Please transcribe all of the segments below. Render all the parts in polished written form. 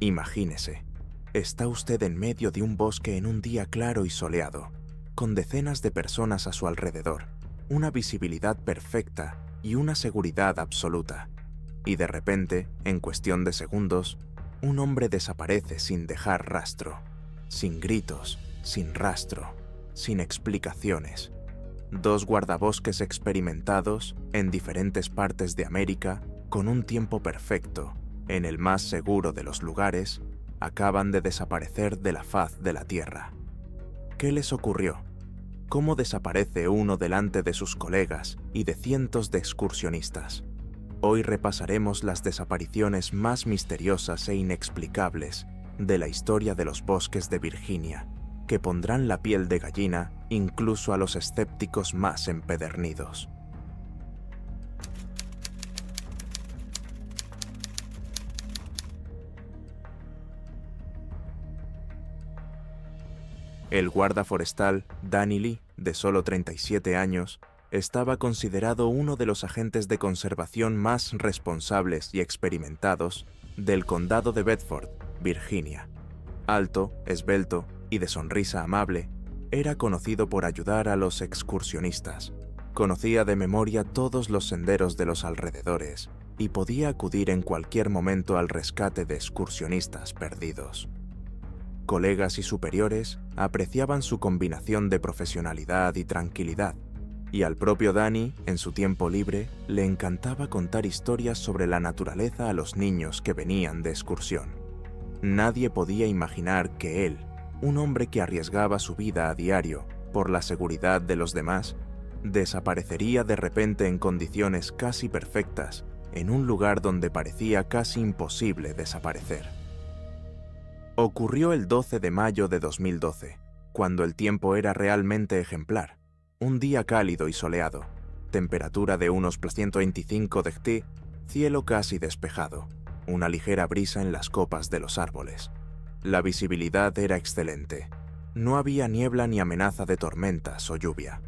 Imagínese, está usted en medio de un bosque en un día claro y soleado, con decenas de personas a su alrededor, una visibilidad perfecta y una seguridad absoluta. Y de repente, en cuestión de segundos, un hombre desaparece sin dejar rastro, sin gritos, sin rastro, sin explicaciones. Dos guardabosques experimentados en diferentes partes de América, con un tiempo perfecto, en el más seguro de los lugares, acaban de desaparecer de la faz de la Tierra. ¿Qué les ocurrió? ¿Cómo desaparece uno delante de sus colegas y de cientos de excursionistas? Hoy repasaremos las desapariciones más misteriosas e inexplicables de la historia de los bosques de Virginia, que pondrán la piel de gallina incluso a los escépticos más empedernidos. El guarda forestal Danny Lee, de solo 37 años, estaba considerado uno de los agentes de conservación más responsables y experimentados del condado de Bedford, Virginia. Alto, esbelto y de sonrisa amable, era conocido por ayudar a los excursionistas. Conocía de memoria todos los senderos de los alrededores y podía acudir en cualquier momento al rescate de excursionistas perdidos. Colegas y superiores apreciaban su combinación de profesionalidad y tranquilidad, y al propio Danny, en su tiempo libre, le encantaba contar historias sobre la naturaleza a los niños que venían de excursión. Nadie podía imaginar que él, un hombre que arriesgaba su vida a diario por la seguridad de los demás, desaparecería de repente en condiciones casi perfectas en un lugar donde parecía casi imposible desaparecer. Ocurrió el 12 de mayo de 2012, cuando el tiempo era realmente ejemplar. Un día cálido y soleado, temperatura de unos +125 °C, cielo casi despejado, una ligera brisa en las copas de los árboles. La visibilidad era excelente. No había niebla ni amenaza de tormentas o lluvia.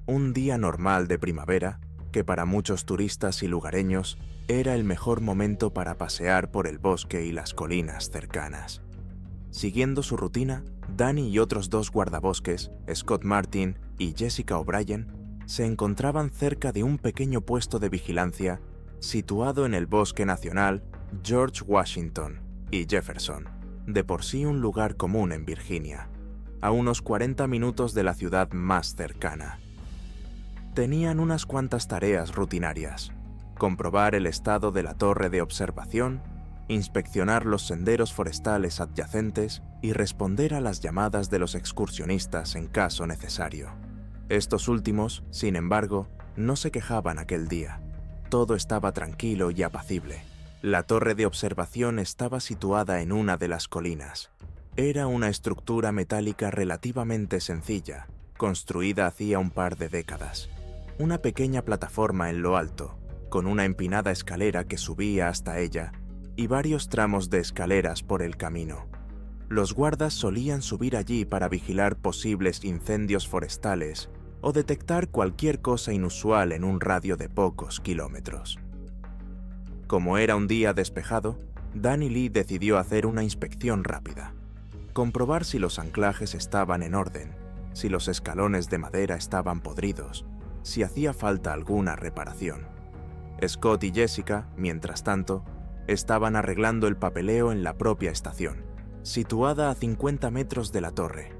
Un día normal de primavera, que para muchos turistas y lugareños era el mejor momento para pasear por el bosque y las colinas cercanas. Siguiendo su rutina, Danny y otros dos guardabosques, Scott Martin y Jessica O'Brien, se encontraban cerca de un pequeño puesto de vigilancia situado en el Bosque Nacional George Washington y Jefferson, de por sí un lugar común en Virginia, a unos 40 minutos de la ciudad más cercana. Tenían unas cuantas tareas rutinarias: comprobar el estado de la torre de observación, inspeccionar los senderos forestales adyacentes y responder a las llamadas de los excursionistas en caso necesario. Estos últimos, sin embargo, no se quejaban aquel día. Todo estaba tranquilo y apacible. La torre de observación estaba situada en una de las colinas. Era una estructura metálica relativamente sencilla, construida hacía un par de décadas. Una pequeña plataforma en lo alto, con una empinada escalera que subía hasta ella, y varios tramos de escaleras por el camino. Los guardas solían subir allí para vigilar posibles incendios forestales o detectar cualquier cosa inusual en un radio de pocos kilómetros. Como era un día despejado, Danny Lee decidió hacer una inspección rápida. Comprobar si los anclajes estaban en orden, si los escalones de madera estaban podridos, si hacía falta alguna reparación. Scott y Jessica, mientras tanto, estaban arreglando el papeleo en la propia estación, situada a 50 metros de la torre.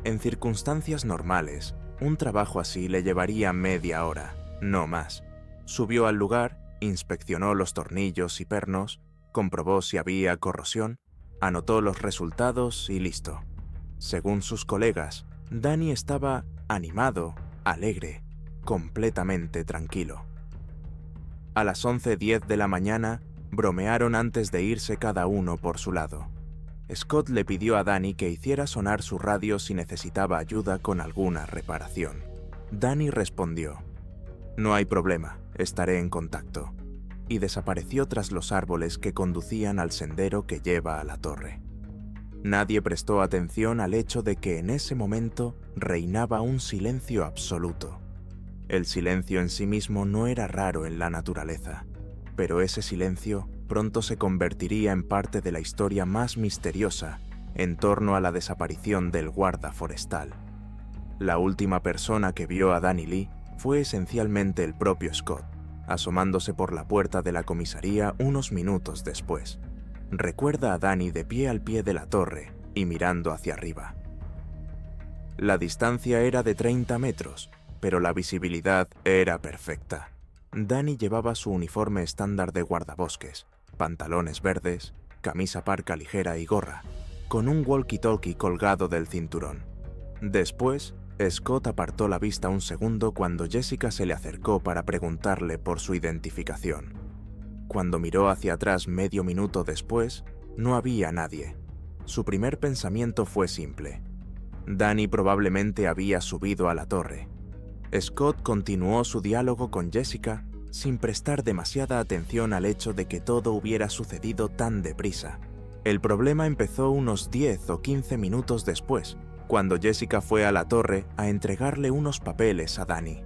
En circunstancias normales, un trabajo así le llevaría media hora, no más. Subió al lugar, inspeccionó los tornillos y pernos, comprobó si había corrosión, anotó los resultados y listo. Según sus colegas, Danny estaba animado, alegre, completamente tranquilo. A las 11:10 de la mañana, bromearon antes de irse cada uno por su lado. Scott le pidió a Danny que hiciera sonar su radio si necesitaba ayuda con alguna reparación. Danny respondió: «No hay problema, estaré en contacto», y desapareció tras los árboles que conducían al sendero que lleva a la torre. Nadie prestó atención al hecho de que en ese momento reinaba un silencio absoluto. El silencio en sí mismo no era raro en la naturaleza, pero ese silencio pronto se convertiría en parte de la historia más misteriosa en torno a la desaparición del guarda forestal. La última persona que vio a Danny Lee fue esencialmente el propio Scott, asomándose por la puerta de la comisaría unos minutos después. Recuerda a Danny de pie al pie de la torre y mirando hacia arriba. La distancia era de 30 metros, pero la visibilidad era perfecta. Danny llevaba su uniforme estándar de guardabosques, pantalones verdes, camisa parca ligera y gorra, con un walkie-talkie colgado del cinturón. Después, Scott apartó la vista un segundo cuando Jessica se le acercó para preguntarle por su identificación. Cuando miró hacia atrás medio minuto después, no había nadie. Su primer pensamiento fue simple. Danny probablemente había subido a la torre. Scott continuó su diálogo con Jessica sin prestar demasiada atención al hecho de que todo hubiera sucedido tan deprisa. El problema empezó unos 10 o 15 minutos después, cuando Jessica fue a la torre a entregarle unos papeles a Danny.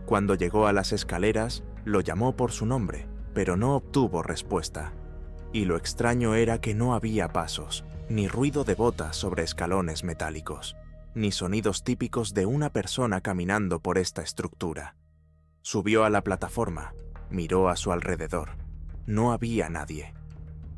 Cuando llegó a las escaleras, lo llamó por su nombre, pero no obtuvo respuesta. Y lo extraño era que no había pasos, ni ruido de botas sobre escalones metálicos, ni sonidos típicos de una persona caminando por esta estructura. Subió a la plataforma, miró a su alrededor. No había nadie.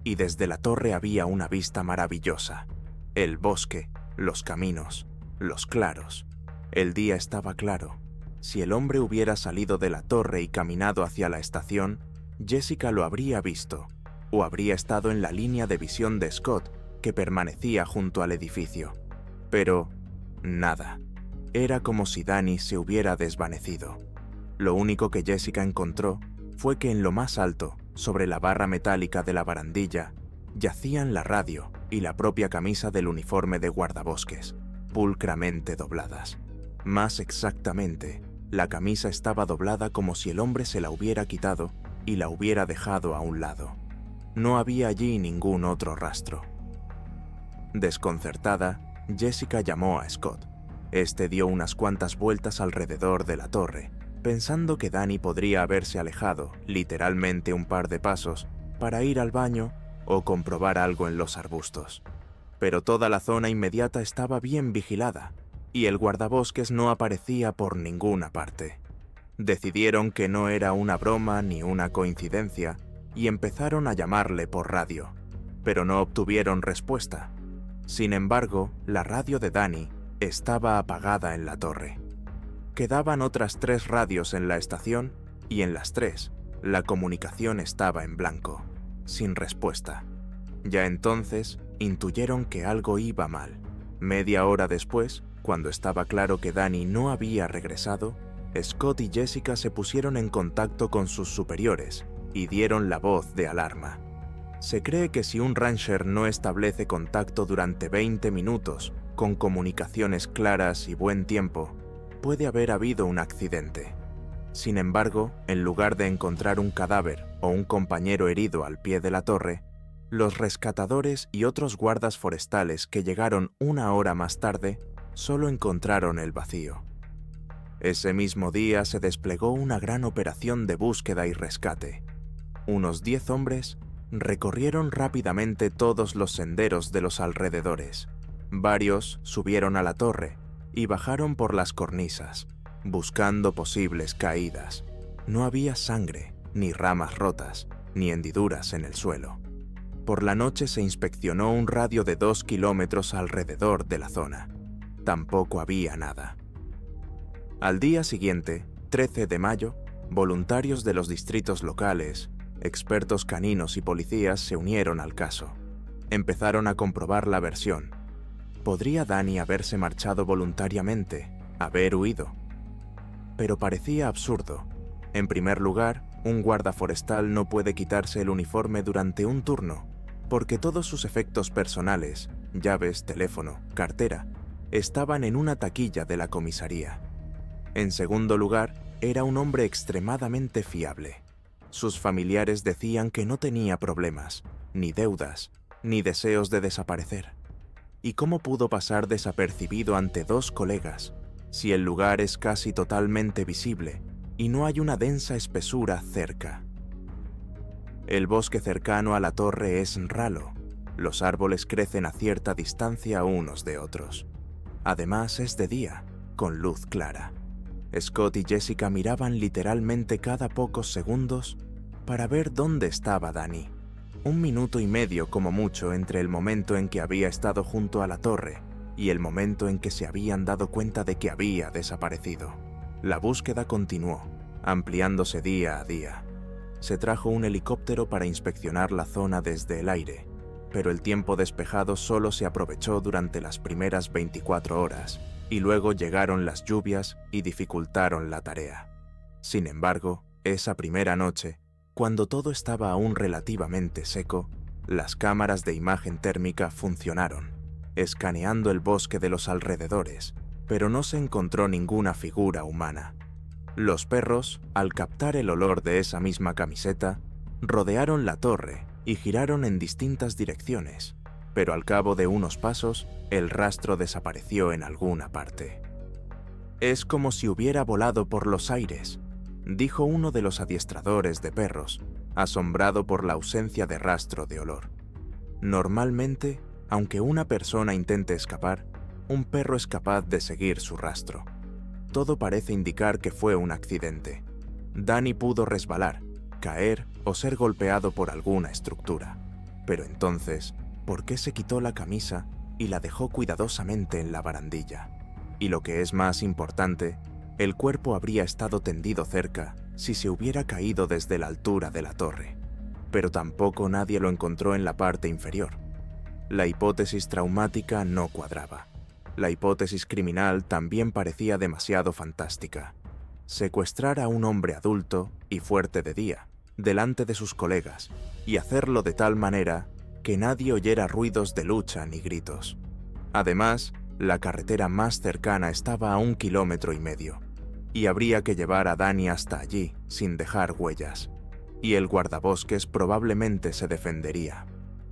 Y desde la torre había una vista maravillosa. El bosque, los caminos, los claros. El día estaba claro. Si el hombre hubiera salido de la torre y caminado hacia la estación, Jessica lo habría visto, o habría estado en la línea de visión de Scott, que permanecía junto al edificio. Pero nada. Era como si Danny se hubiera desvanecido. Lo único que Jessica encontró fue que en lo más alto, sobre la barra metálica de la barandilla, yacían la radio y la propia camisa del uniforme de guardabosques, pulcramente dobladas. Más exactamente, la camisa estaba doblada como si el hombre se la hubiera quitado y la hubiera dejado a un lado. No había allí ningún otro rastro. Desconcertada, Jessica llamó a Scott. Este dio unas cuantas vueltas alrededor de la torre, pensando que Danny podría haberse alejado, literalmente un par de pasos, para ir al baño o comprobar algo en los arbustos. Pero toda la zona inmediata estaba bien vigilada, y el guardabosques no aparecía por ninguna parte. Decidieron que no era una broma ni una coincidencia, y empezaron a llamarle por radio, pero no obtuvieron respuesta. Sin embargo, la radio de Danny estaba apagada en la torre. Quedaban otras 3 radios en la estación, y en las 3, la comunicación estaba en blanco, sin respuesta. Ya entonces, intuyeron que algo iba mal. Media hora después, cuando estaba claro que Danny no había regresado, Scott y Jessica se pusieron en contacto con sus superiores y dieron la voz de alarma. Se cree que si un rancher no establece contacto durante 20 minutos, con comunicaciones claras y buen tiempo, puede haber habido un accidente. Sin embargo, en lugar de encontrar un cadáver o un compañero herido al pie de la torre, los rescatadores y otros guardas forestales que llegaron una hora más tarde solo encontraron el vacío. Ese mismo día se desplegó una gran operación de búsqueda y rescate. Unos 10 hombres recorrieron rápidamente todos los senderos de los alrededores. Varios subieron a la torre y bajaron por las cornisas, buscando posibles caídas. No había sangre, ni ramas rotas, ni hendiduras en el suelo. Por la noche se inspeccionó un radio de 2 kilómetros alrededor de la zona. Tampoco había nada. Al día siguiente, 13 de mayo, voluntarios de los distritos locales, expertos caninos y policías se unieron al caso. Empezaron a comprobar la versión. ¿Podría Danny haberse marchado voluntariamente, haber huido? Pero parecía absurdo. En primer lugar, un guarda forestal no puede quitarse el uniforme durante un turno, porque todos sus efectos personales, llaves, teléfono, cartera, estaban en una taquilla de la comisaría. En segundo lugar, era un hombre extremadamente fiable. Sus familiares decían que no tenía problemas, ni deudas, ni deseos de desaparecer. ¿Y cómo pudo pasar desapercibido ante 2 colegas, si el lugar es casi totalmente visible y no hay una densa espesura cerca? El bosque cercano a la torre es ralo. Los árboles crecen a cierta distancia unos de otros. Además es de día, con luz clara. Scott y Jessica miraban literalmente cada pocos segundos para ver dónde estaba Danny. 1 minuto y medio como mucho entre el momento en que había estado junto a la torre y el momento en que se habían dado cuenta de que había desaparecido. La búsqueda continuó, ampliándose día a día. Se trajo un helicóptero para inspeccionar la zona desde el aire, pero el tiempo despejado solo se aprovechó durante las primeras 24 horas, y luego llegaron las lluvias y dificultaron la tarea. Sin embargo, esa primera noche, cuando todo estaba aún relativamente seco, las cámaras de imagen térmica funcionaron, escaneando el bosque de los alrededores, pero no se encontró ninguna figura humana. Los perros, al captar el olor de esa misma camiseta, rodearon la torre y giraron en distintas direcciones, pero al cabo de unos pasos, el rastro desapareció en alguna parte. «Es como si hubiera volado por los aires», dijo uno de los adiestradores de perros, asombrado por la ausencia de rastro de olor. Normalmente, aunque una persona intente escapar, un perro es capaz de seguir su rastro. Todo parece indicar que fue un accidente. Danny pudo resbalar, caer o ser golpeado por alguna estructura. Pero entonces, ¿por qué se quitó la camisa y la dejó cuidadosamente en la barandilla? Y lo que es más importante, el cuerpo habría estado tendido cerca si se hubiera caído desde la altura de la torre. Pero tampoco nadie lo encontró en la parte inferior. La hipótesis traumática no cuadraba. La hipótesis criminal también parecía demasiado fantástica. Secuestrar a un hombre adulto y fuerte de día, delante de sus colegas, y hacerlo de tal manera que nadie oyera ruidos de lucha ni gritos. Además, la carretera más cercana estaba a 1,5 kilómetros, y habría que llevar a Danny hasta allí sin dejar huellas, y el guardabosques probablemente se defendería.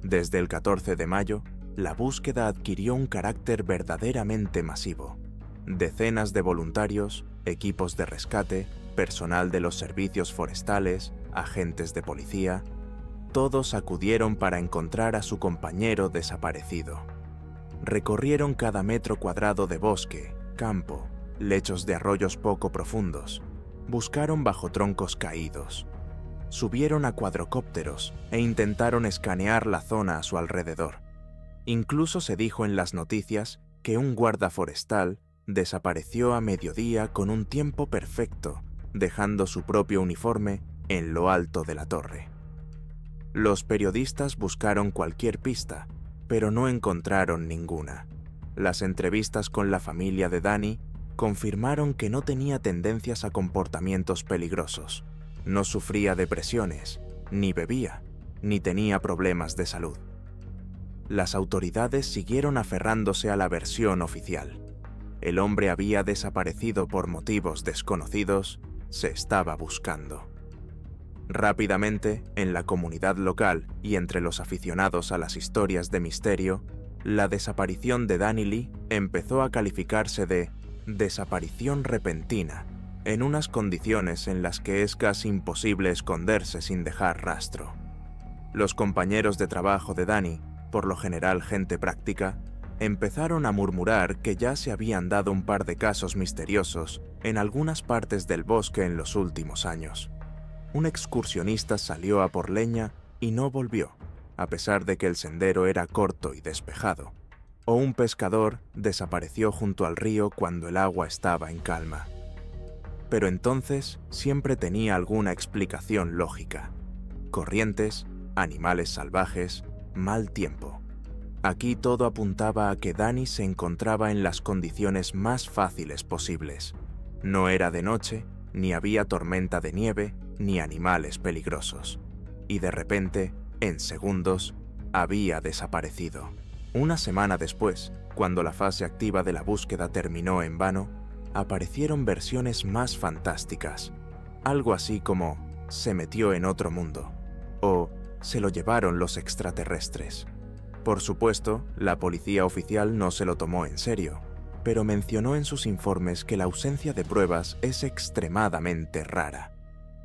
Desde el 14 de mayo, la búsqueda adquirió un carácter verdaderamente masivo. Decenas de voluntarios, equipos de rescate, personal de los servicios forestales, agentes de policía, todos acudieron para encontrar a su compañero desaparecido. Recorrieron cada metro cuadrado de bosque, campo, lechos de arroyos poco profundos, buscaron bajo troncos caídos, subieron a cuadrocópteros e intentaron escanear la zona a su alrededor. Incluso se dijo en las noticias que un guarda forestal desapareció a mediodía con un tiempo perfecto, dejando su propio uniforme en lo alto de la torre. Los periodistas buscaron cualquier pista, pero no encontraron ninguna. Las entrevistas con la familia de Danny confirmaron que no tenía tendencias a comportamientos peligrosos, no sufría depresiones, ni bebía, ni tenía problemas de salud. Las autoridades siguieron aferrándose a la versión oficial. El hombre había desaparecido por motivos desconocidos, se estaba buscando. Rápidamente, en la comunidad local y entre los aficionados a las historias de misterio, la desaparición de Danny Lee empezó a calificarse de desaparición repentina, en unas condiciones en las que es casi imposible esconderse sin dejar rastro. Los compañeros de trabajo de Danny, por lo general gente práctica, empezaron a murmurar que ya se habían dado un par de casos misteriosos en algunas partes del bosque en los últimos años. Un excursionista salió a por leña y no volvió, a pesar de que el sendero era corto y despejado. O un pescador desapareció junto al río cuando el agua estaba en calma. Pero entonces siempre tenía alguna explicación lógica. Corrientes, animales salvajes, mal tiempo. Aquí todo apuntaba a que Danny se encontraba en las condiciones más fáciles posibles. No era de noche, ni había tormenta de nieve, ni animales peligrosos. Y de repente, en segundos, había desaparecido. Una semana después, cuando la fase activa de la búsqueda terminó en vano, aparecieron versiones más fantásticas. Algo así como «se metió en otro mundo» o «se lo llevaron los extraterrestres». Por supuesto, la policía oficial no se lo tomó en serio, pero mencionó en sus informes que la ausencia de pruebas es extremadamente rara.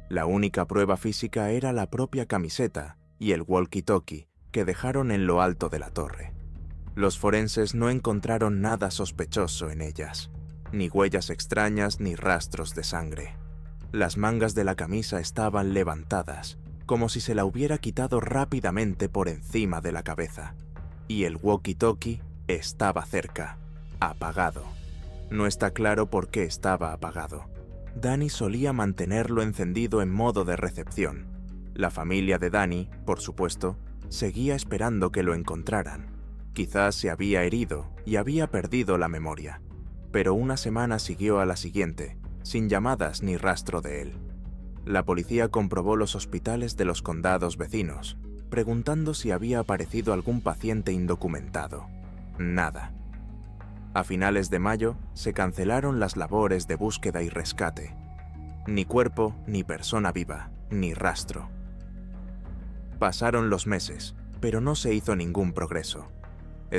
La única prueba física era la propia camiseta y el walkie-talkie que dejaron en lo alto de la torre. Los forenses no encontraron nada sospechoso en ellas, ni huellas extrañas ni rastros de sangre. Las mangas de la camisa estaban levantadas, como si se la hubiera quitado rápidamente por encima de la cabeza, y el walkie-talkie estaba cerca, apagado. No está claro por qué estaba apagado. Danny solía mantenerlo encendido en modo de recepción. La familia de Danny, por supuesto, seguía esperando que lo encontraran. Quizás se había herido y había perdido la memoria, pero una semana siguió a la siguiente, sin llamadas ni rastro de él. La policía comprobó los hospitales de los condados vecinos, preguntando si había aparecido algún paciente indocumentado. Nada. A finales de mayo se cancelaron las labores de búsqueda y rescate. Ni cuerpo, ni persona viva, ni rastro. Pasaron los meses, pero no se hizo ningún progreso.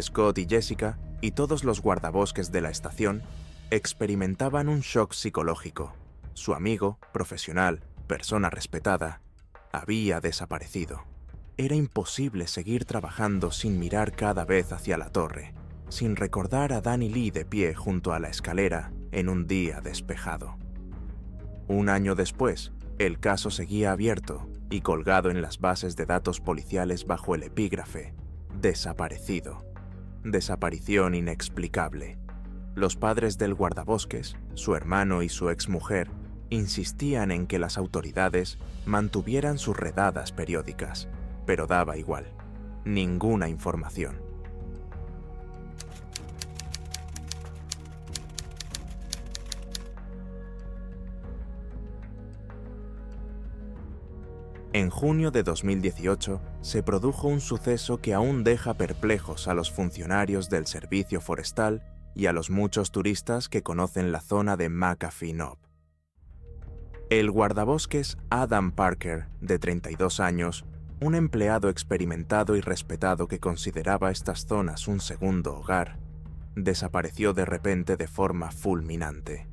Scott y Jessica, y todos los guardabosques de la estación, experimentaban un shock psicológico. Su amigo, profesional, persona respetada, había desaparecido. Era imposible seguir trabajando sin mirar cada vez hacia la torre, sin recordar a Danny Lee de pie junto a la escalera en un día despejado. Un año después, el caso seguía abierto y colgado en las bases de datos policiales bajo el epígrafe «Desaparecido». Desaparición inexplicable. Los padres del guardabosques, su hermano y su exmujer, insistían en que las autoridades mantuvieran sus redadas periódicas, pero daba igual. Ninguna información. En junio de 2018 se produjo un suceso que aún deja perplejos a los funcionarios del servicio forestal y a los muchos turistas que conocen la zona de McAfee Knob. El guardabosques Adam Parker, de 32 años, un empleado experimentado y respetado que consideraba estas zonas un segundo hogar, desapareció de repente de forma fulminante.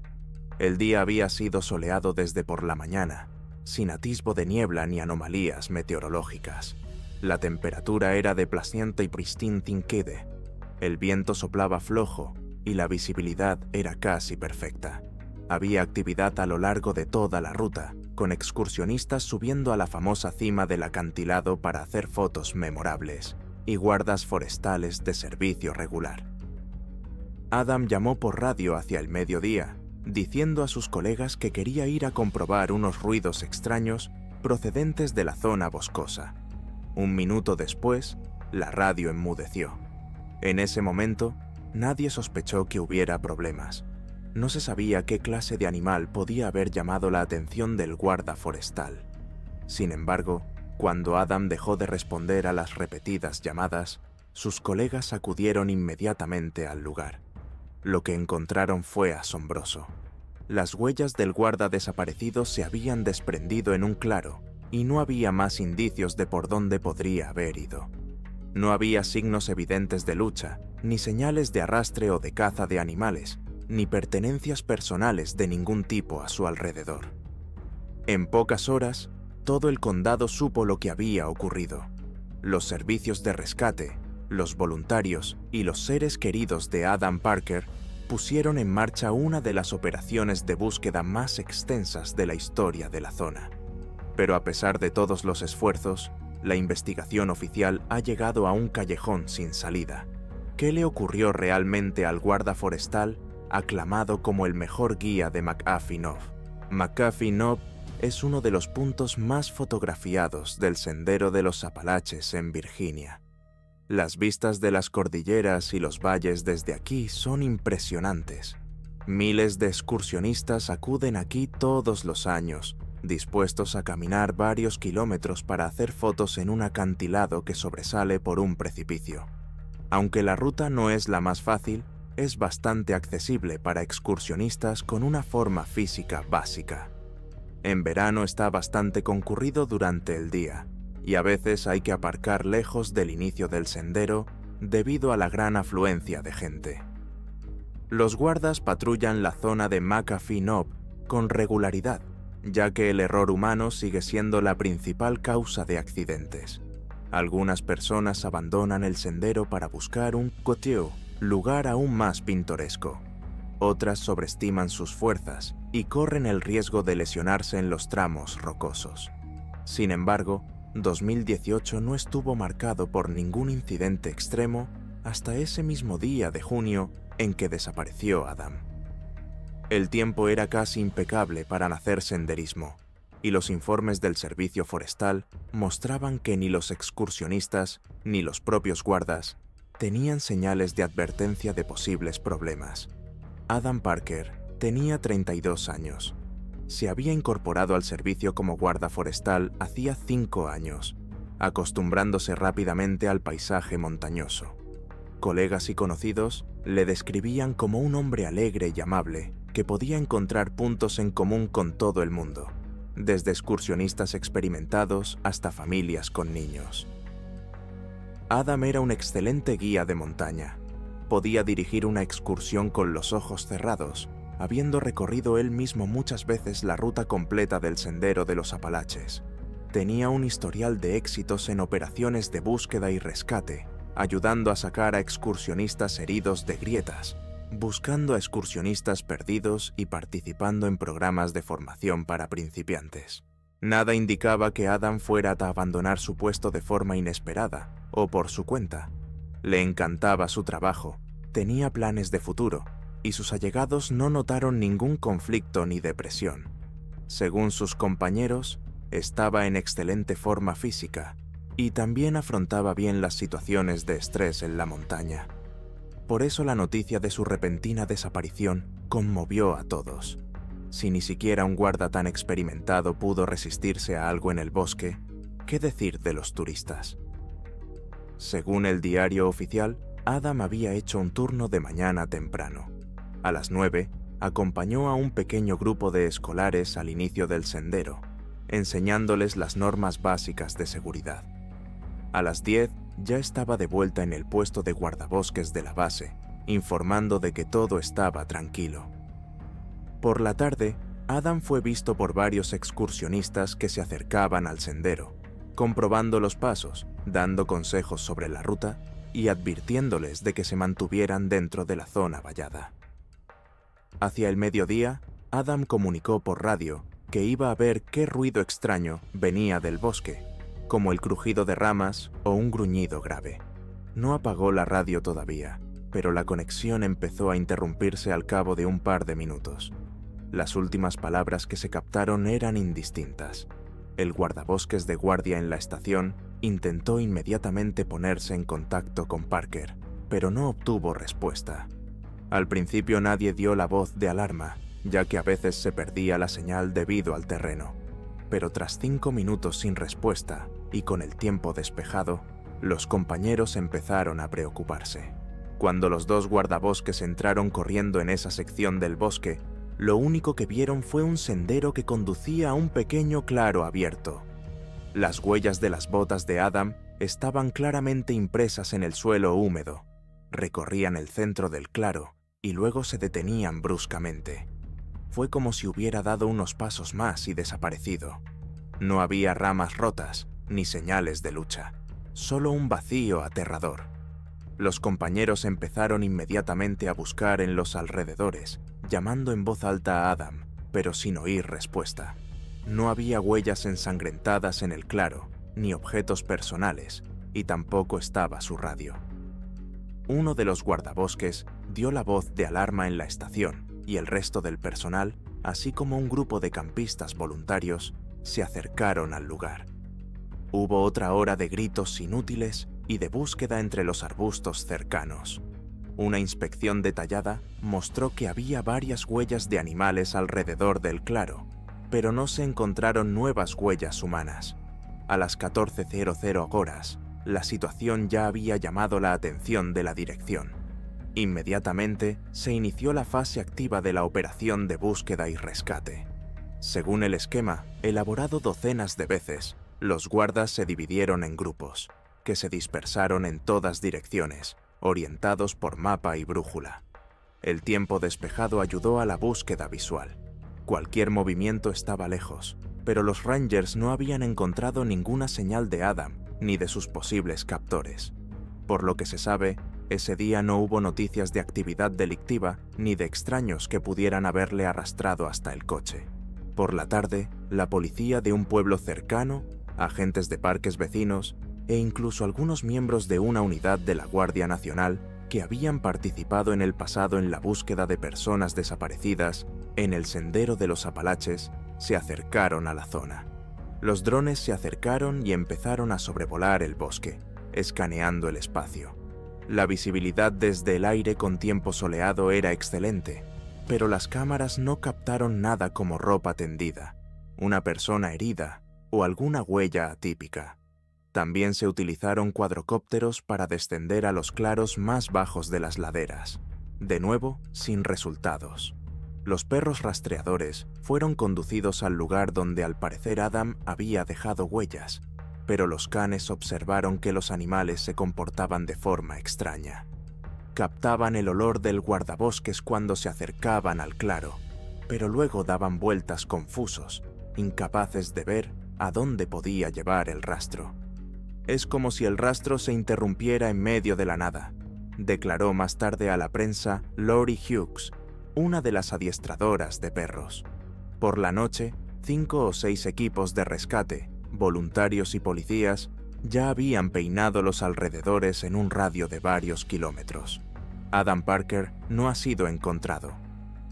El día había sido soleado desde por la mañana, sin atisbo de niebla ni anomalías meteorológicas. La temperatura era de placiente y pristine Tinquede. El viento soplaba flojo y la visibilidad era casi perfecta. Había actividad a lo largo de toda la ruta, con excursionistas subiendo a la famosa cima del acantilado para hacer fotos memorables y guardas forestales de servicio regular. Adam llamó por radio hacia el mediodía, diciendo a sus colegas que quería ir a comprobar unos ruidos extraños procedentes de la zona boscosa. Un minuto después, la radio enmudeció. En ese momento, nadie sospechó que hubiera problemas. No se sabía qué clase de animal podía haber llamado la atención del guarda forestal. Sin embargo, cuando Adam dejó de responder a las repetidas llamadas, sus colegas acudieron inmediatamente al lugar. Lo que encontraron fue asombroso. Las huellas del guarda desaparecido se habían desprendido en un claro y no había más indicios de por dónde podría haber ido. No había signos evidentes de lucha, ni señales de arrastre o de caza de animales, ni pertenencias personales de ningún tipo a su alrededor. En pocas horas, todo el condado supo lo que había ocurrido. Los servicios de rescate, los voluntarios y los seres queridos de Adam Parker pusieron en marcha una de las operaciones de búsqueda más extensas de la historia de la zona. Pero a pesar de todos los esfuerzos, la investigación oficial ha llegado a un callejón sin salida. ¿Qué le ocurrió realmente al guarda forestal, aclamado como el mejor guía de McAfee Knob? McAfee Knob es uno de los puntos más fotografiados del Sendero de los Apalaches en Virginia. Las vistas de las cordilleras y los valles desde aquí son impresionantes. Miles de excursionistas acuden aquí todos los años, dispuestos a caminar varios kilómetros para hacer fotos en un acantilado que sobresale por un precipicio. Aunque la ruta no es la más fácil, es bastante accesible para excursionistas con una forma física básica. En verano está bastante concurrido durante el día, y a veces hay que aparcar lejos del inicio del sendero debido a la gran afluencia de gente. Los guardas patrullan la zona de McAfee Knob con regularidad, ya que el error humano sigue siendo la principal causa de accidentes. Algunas personas abandonan el sendero para buscar un coteo, lugar aún más pintoresco. Otras sobreestiman sus fuerzas y corren el riesgo de lesionarse en los tramos rocosos. Sin embargo, 2018 no estuvo marcado por ningún incidente extremo hasta ese mismo día de junio en que desapareció Adam. El tiempo era casi impecable para hacer senderismo, y los informes del servicio forestal mostraban que ni los excursionistas ni los propios guardas tenían señales de advertencia de posibles problemas. Adam Parker tenía 32 años. Se había incorporado al servicio como guarda forestal hacía 5 años, acostumbrándose rápidamente al paisaje montañoso. Colegas y conocidos le describían como un hombre alegre y amable que podía encontrar puntos en común con todo el mundo, desde excursionistas experimentados hasta familias con niños. Adam era un excelente guía de montaña. Podía dirigir una excursión con los ojos cerrados, habiendo recorrido él mismo muchas veces la ruta completa del Sendero de los Apalaches. Tenía un historial de éxitos en operaciones de búsqueda y rescate, ayudando a sacar a excursionistas heridos de grietas, buscando a excursionistas perdidos y participando en programas de formación para principiantes. Nada indicaba que Adam fuera a abandonar su puesto de forma inesperada o por su cuenta. Le encantaba su trabajo, tenía planes de futuro, y sus allegados no notaron ningún conflicto ni depresión. Según sus compañeros, estaba en excelente forma física y también afrontaba bien las situaciones de estrés en la montaña. Por eso la noticia de su repentina desaparición conmovió a todos. Si ni siquiera un guarda tan experimentado pudo resistirse a algo en el bosque, ¿qué decir de los turistas? Según el diario oficial, Adam había hecho un turno de mañana temprano. A las 9, acompañó a un pequeño grupo de escolares al inicio del sendero, enseñándoles las normas básicas de seguridad. A las 10, ya estaba de vuelta en el puesto de guardabosques de la base, informando de que todo estaba tranquilo. Por la tarde, Adam fue visto por varios excursionistas que se acercaban al sendero, comprobando los pasos, dando consejos sobre la ruta y advirtiéndoles de que se mantuvieran dentro de la zona vallada. Hacia el mediodía, Adam comunicó por radio que iba a ver qué ruido extraño venía del bosque, como el crujido de ramas o un gruñido grave. No apagó la radio todavía, pero la conexión empezó a interrumpirse al cabo de un par de minutos. Las últimas palabras que se captaron eran indistintas. El guardabosques de guardia en la estación intentó inmediatamente ponerse en contacto con Parker, pero no obtuvo respuesta. Al principio nadie dio la voz de alarma, ya que a veces se perdía la señal debido al terreno. Pero tras 5 minutos sin respuesta y con el tiempo despejado, los compañeros empezaron a preocuparse. Cuando los dos guardabosques entraron corriendo en esa sección del bosque, lo único que vieron fue un sendero que conducía a un pequeño claro abierto. Las huellas de las botas de Adam estaban claramente impresas en el suelo húmedo. Recorrían el centro del claro y luego se detenían bruscamente. Fue como si hubiera dado unos pasos más y desaparecido. No había ramas rotas ni señales de lucha, solo un vacío aterrador. Los compañeros empezaron inmediatamente a buscar en los alrededores, llamando en voz alta a Adam, pero sin oír respuesta. No había huellas ensangrentadas en el claro, ni objetos personales, y tampoco estaba su radio. Uno de los guardabosques dio la voz de alarma en la estación, y el resto del personal, así como un grupo de campistas voluntarios, se acercaron al lugar. Hubo otra hora de gritos inútiles y de búsqueda entre los arbustos cercanos. Una inspección detallada mostró que había varias huellas de animales alrededor del claro, pero no se encontraron nuevas huellas humanas. A las 14:00 horas, la situación ya había llamado la atención de la dirección. Inmediatamente se inició la fase activa de la operación de búsqueda y rescate. Según el esquema, elaborado docenas de veces, los guardas se dividieron en grupos, que se dispersaron en todas direcciones, orientados por mapa y brújula. El tiempo despejado ayudó a la búsqueda visual. Cualquier movimiento estaba lejos, pero los Rangers no habían encontrado ninguna señal de Adam ni de sus posibles captores. Por lo que se sabe, ese día no hubo noticias de actividad delictiva ni de extraños que pudieran haberle arrastrado hasta el coche. Por la tarde, la policía de un pueblo cercano, agentes de parques vecinos e incluso algunos miembros de una unidad de la Guardia Nacional que habían participado en el pasado en la búsqueda de personas desaparecidas en el Sendero de los Apalaches se acercaron a la zona. Los drones se acercaron y empezaron a sobrevolar el bosque, escaneando el espacio. La visibilidad desde el aire con tiempo soleado era excelente, pero las cámaras no captaron nada como ropa tendida, una persona herida o alguna huella atípica. También se utilizaron cuadrocópteros para descender a los claros más bajos de las laderas, de nuevo sin resultados. Los perros rastreadores fueron conducidos al lugar donde al parecer Adam había dejado huellas, pero los canes observaron que los animales se comportaban de forma extraña. Captaban el olor del guardabosques cuando se acercaban al claro, pero luego daban vueltas confusos, incapaces de ver a dónde podía llevar el rastro. Es como si el rastro se interrumpiera en medio de la nada, declaró más tarde a la prensa Lori Hughes, una de las adiestradoras de perros. Por la noche, 5 o 6 equipos de rescate, voluntarios y policías, ya habían peinado los alrededores en un radio de varios kilómetros. Adam Parker no ha sido encontrado.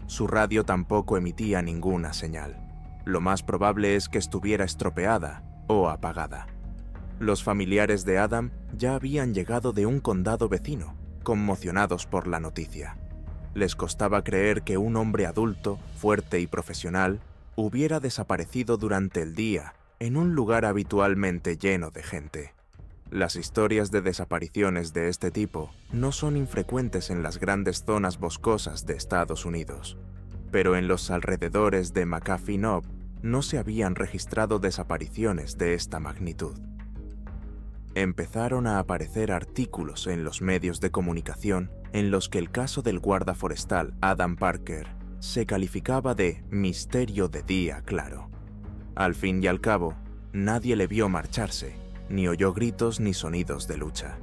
Su radio tampoco emitía ninguna señal. Lo más probable es que estuviera estropeada o apagada. Los familiares de Adam ya habían llegado de un condado vecino, conmocionados por la noticia. Les costaba creer que un hombre adulto, fuerte y profesional, hubiera desaparecido durante el día en un lugar habitualmente lleno de gente. Las historias de desapariciones de este tipo no son infrecuentes en las grandes zonas boscosas de Estados Unidos, pero en los alrededores de McAfee Knob no se habían registrado desapariciones de esta magnitud. Empezaron a aparecer artículos en los medios de comunicación en los que el caso del guarda forestal Adam Parker se calificaba de misterio de día claro. Al fin y al cabo, nadie le vio marcharse, ni oyó gritos ni sonidos de lucha.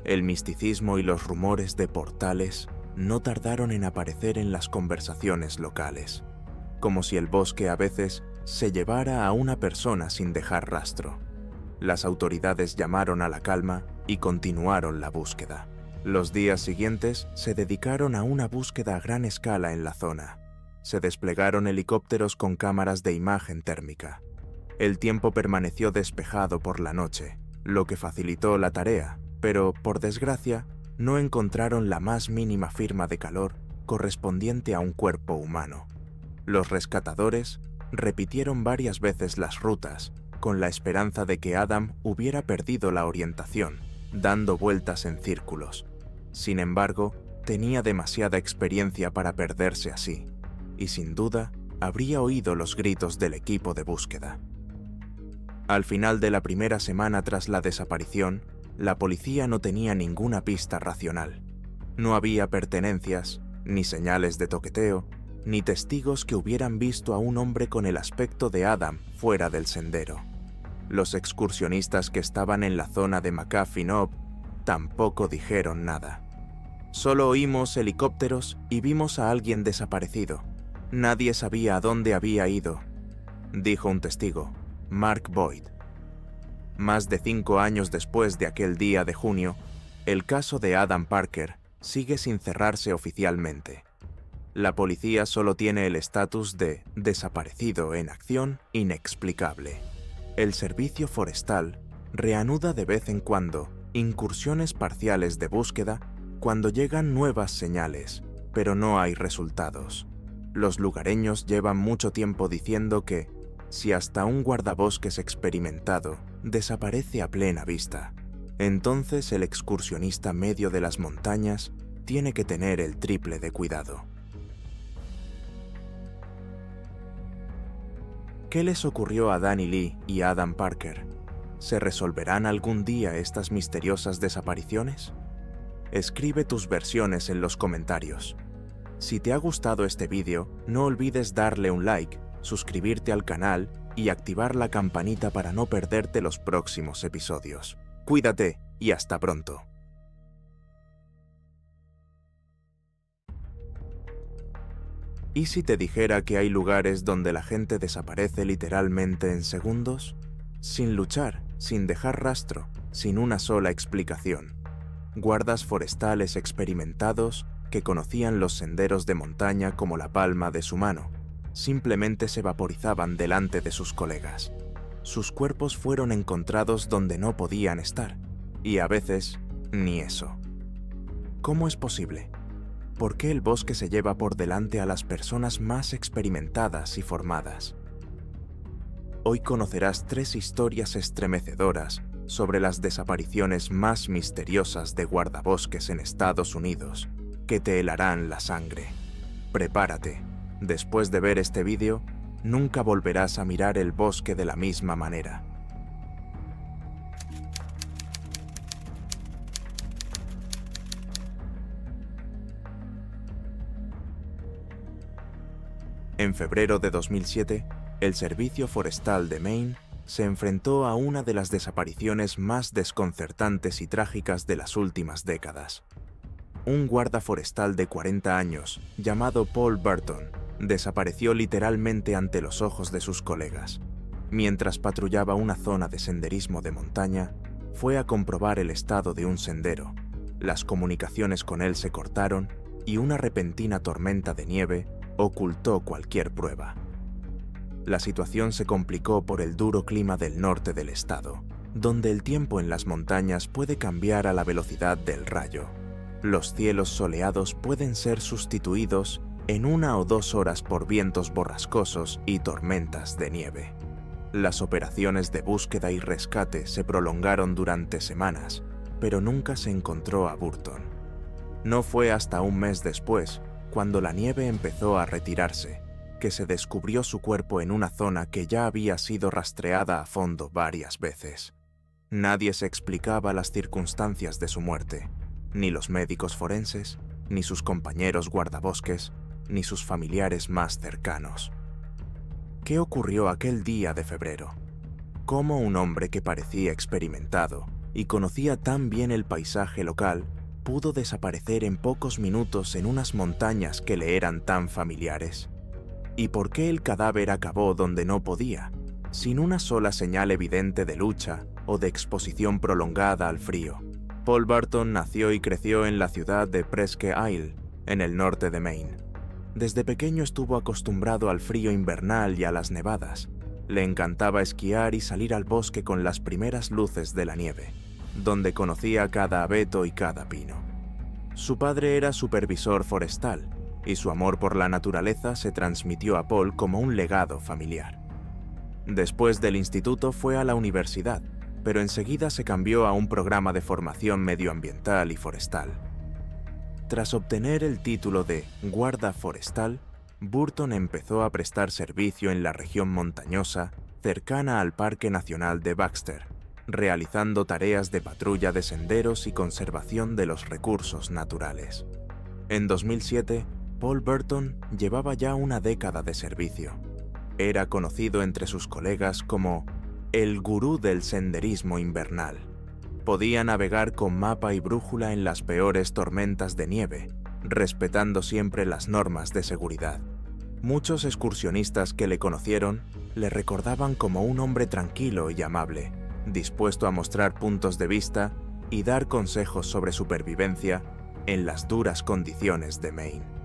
El misticismo y los rumores de portales no tardaron en aparecer en las conversaciones locales, como si el bosque a veces se llevara a una persona sin dejar rastro. Las autoridades llamaron a la calma y continuaron la búsqueda. Los días siguientes se dedicaron a una búsqueda a gran escala en la zona. Se desplegaron helicópteros con cámaras de imagen térmica. El tiempo permaneció despejado por la noche, lo que facilitó la tarea, pero, por desgracia, no encontraron la más mínima firma de calor correspondiente a un cuerpo humano. Los rescatadores repitieron varias veces las rutas, con la esperanza de que Adam hubiera perdido la orientación, dando vueltas en círculos. Sin embargo, tenía demasiada experiencia para perderse así, y sin duda habría oído los gritos del equipo de búsqueda. Al final de la primera semana tras la desaparición, la policía no tenía ninguna pista racional. No había pertenencias, ni señales de toqueteo, ni testigos que hubieran visto a un hombre con el aspecto de Adam fuera del sendero. Los excursionistas que estaban en la zona de McAfee Knob tampoco dijeron nada. Solo oímos helicópteros y vimos a alguien desaparecido. Nadie sabía a dónde había ido, dijo un testigo, Mark Boyd. Más de 5 años después de aquel día de junio, el caso de Adam Parker sigue sin cerrarse oficialmente. La policía solo tiene el estatus de desaparecido en acción inexplicable. El servicio forestal reanuda de vez en cuando incursiones parciales de búsqueda cuando llegan nuevas señales, pero no hay resultados. Los lugareños llevan mucho tiempo diciendo que, si hasta un guardabosques experimentado desaparece a plena vista, entonces el excursionista medio de las montañas tiene que tener el triple de cuidado. ¿Qué les ocurrió a Danny Lee y Adam Parker? ¿Se resolverán algún día estas misteriosas desapariciones? Escribe tus versiones en los comentarios. Si te ha gustado este vídeo, no olvides darle un like, suscribirte al canal y activar la campanita para no perderte los próximos episodios. Cuídate y hasta pronto. ¿Y si te dijera que hay lugares donde la gente desaparece literalmente en segundos? Sin luchar, sin dejar rastro, sin una sola explicación. Guardas forestales experimentados que conocían los senderos de montaña como la palma de su mano, simplemente se vaporizaban delante de sus colegas. Sus cuerpos fueron encontrados donde no podían estar, y a veces ni eso. ¿Cómo es posible? ¿Por qué el bosque se lleva por delante a las personas más experimentadas y formadas? Hoy conocerás 3 historias estremecedoras sobre las desapariciones más misteriosas de guardabosques en Estados Unidos, que te helarán la sangre. Prepárate. Después de ver este vídeo, nunca volverás a mirar el bosque de la misma manera. En febrero de 2007, el Servicio Forestal de Maine se enfrentó a una de las desapariciones más desconcertantes y trágicas de las últimas décadas. Un guarda forestal de 40 años, llamado Paul Burton, desapareció literalmente ante los ojos de sus colegas. Mientras patrullaba una zona de senderismo de montaña, fue a comprobar el estado de un sendero. Las comunicaciones con él se cortaron y una repentina tormenta de nieve ocultó cualquier prueba. La situación se complicó por el duro clima del norte del estado, donde el tiempo en las montañas puede cambiar a la velocidad del rayo. Los cielos soleados pueden ser sustituidos en 1 o 2 horas por vientos borrascosos y tormentas de nieve. Las operaciones de búsqueda y rescate se prolongaron durante semanas, pero nunca se encontró a Burton. No fue hasta un mes después, cuando la nieve empezó a retirarse, que se descubrió su cuerpo en una zona que ya había sido rastreada a fondo varias veces. Nadie se explicaba las circunstancias de su muerte, ni los médicos forenses, ni sus compañeros guardabosques, ni sus familiares más cercanos. ¿Qué ocurrió aquel día de febrero? ¿Cómo un hombre que parecía experimentado y conocía tan bien el paisaje local pudo desaparecer en pocos minutos en unas montañas que le eran tan familiares? ¿Y por qué el cadáver acabó donde no podía, sin una sola señal evidente de lucha o de exposición prolongada al frío? Paul Burton nació y creció en la ciudad de Presque Isle, en el norte de Maine. Desde pequeño estuvo acostumbrado al frío invernal y a las nevadas. Le encantaba esquiar y salir al bosque con las primeras luces de la nieve, donde conocía cada abeto y cada pino. Su padre era supervisor forestal, y su amor por la naturaleza se transmitió a Paul como un legado familiar. Después del instituto fue a la universidad, pero enseguida se cambió a un programa de formación medioambiental y forestal. Tras obtener el título de guarda forestal, Burton empezó a prestar servicio en la región montañosa cercana al Parque Nacional de Baxter, realizando tareas de patrulla de senderos y conservación de los recursos naturales. En 2007, Paul Burton llevaba ya una década de servicio. Era conocido entre sus colegas como el gurú del senderismo invernal. Podía navegar con mapa y brújula en las peores tormentas de nieve, respetando siempre las normas de seguridad. Muchos excursionistas que le conocieron le recordaban como un hombre tranquilo y amable, dispuesto a mostrar puntos de vista y dar consejos sobre supervivencia en las duras condiciones de Maine.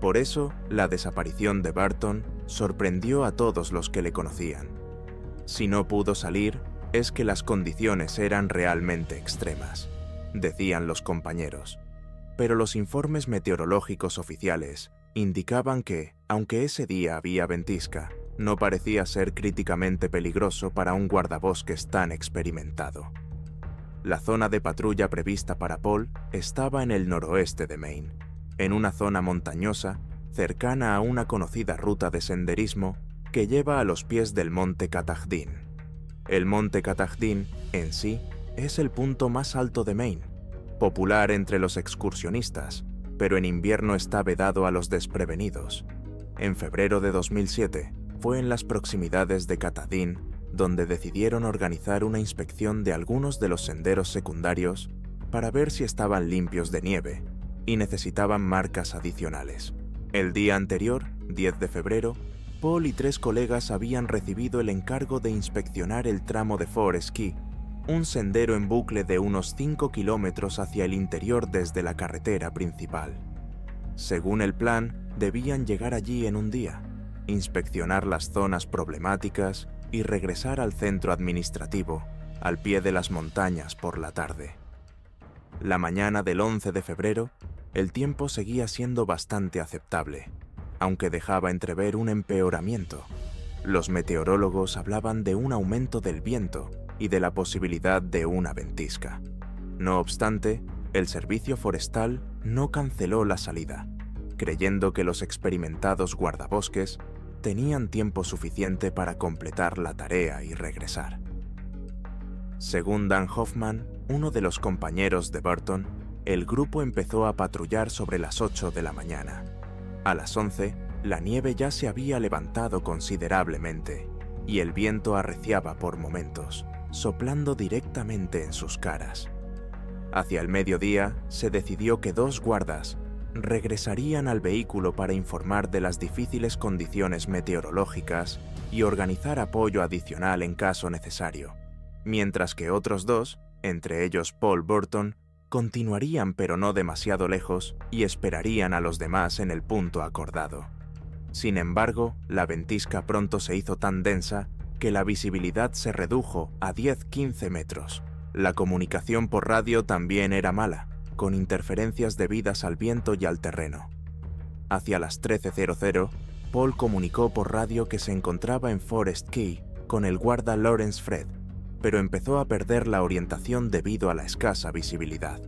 Por eso, la desaparición de Burton sorprendió a todos los que le conocían. Si no pudo salir, es que las condiciones eran realmente extremas, decían los compañeros. Pero los informes meteorológicos oficiales indicaban que, aunque ese día había ventisca, no parecía ser críticamente peligroso para un guardabosques tan experimentado. La zona de patrulla prevista para Paul estaba en el noroeste de Maine, en una zona montañosa cercana a una conocida ruta de senderismo que lleva a los pies del monte Catagdine. El monte Catagdine, en sí, es el punto más alto de Maine, popular entre los excursionistas, pero en invierno está vedado a los desprevenidos. En febrero de 2007, fue en las proximidades de Katahdin donde decidieron organizar una inspección de algunos de los senderos secundarios para ver si estaban limpios de nieve y necesitaban marcas adicionales. El día anterior, 10 de febrero, Paul y 3 colegas habían recibido el encargo de inspeccionar el tramo de Forest Key, un sendero en bucle de unos 5 kilómetros hacia el interior desde la carretera principal. Según el plan, debían llegar allí en un día, inspeccionar las zonas problemáticas y regresar al centro administrativo, al pie de las montañas por la tarde. La mañana del 11 de febrero, el tiempo seguía siendo bastante aceptable, aunque dejaba entrever un empeoramiento. Los meteorólogos hablaban de un aumento del viento y de la posibilidad de una ventisca. No obstante, el servicio forestal no canceló la salida, creyendo que los experimentados guardabosques tenían tiempo suficiente para completar la tarea y regresar. Según Dan Hoffman, uno de los compañeros de Burton, el grupo empezó a patrullar sobre las 8 de la mañana. A las 11, la nieve ya se había levantado considerablemente y el viento arreciaba por momentos, soplando directamente en sus caras. Hacia el mediodía, se decidió que 2 guardas regresarían al vehículo para informar de las difíciles condiciones meteorológicas y organizar apoyo adicional en caso necesario, mientras que otros 2, entre ellos Paul Burton, continuarían pero no demasiado lejos y esperarían a los demás en el punto acordado. Sin embargo, la ventisca pronto se hizo tan densa que la visibilidad se redujo a 10-15 metros. La comunicación por radio también era mala, con interferencias debidas al viento y al terreno. Hacia las 13:00, Paul comunicó por radio que se encontraba en Forest Key con el guarda Lawrence Fred, pero empezó a perder la orientación debido a la escasa visibilidad.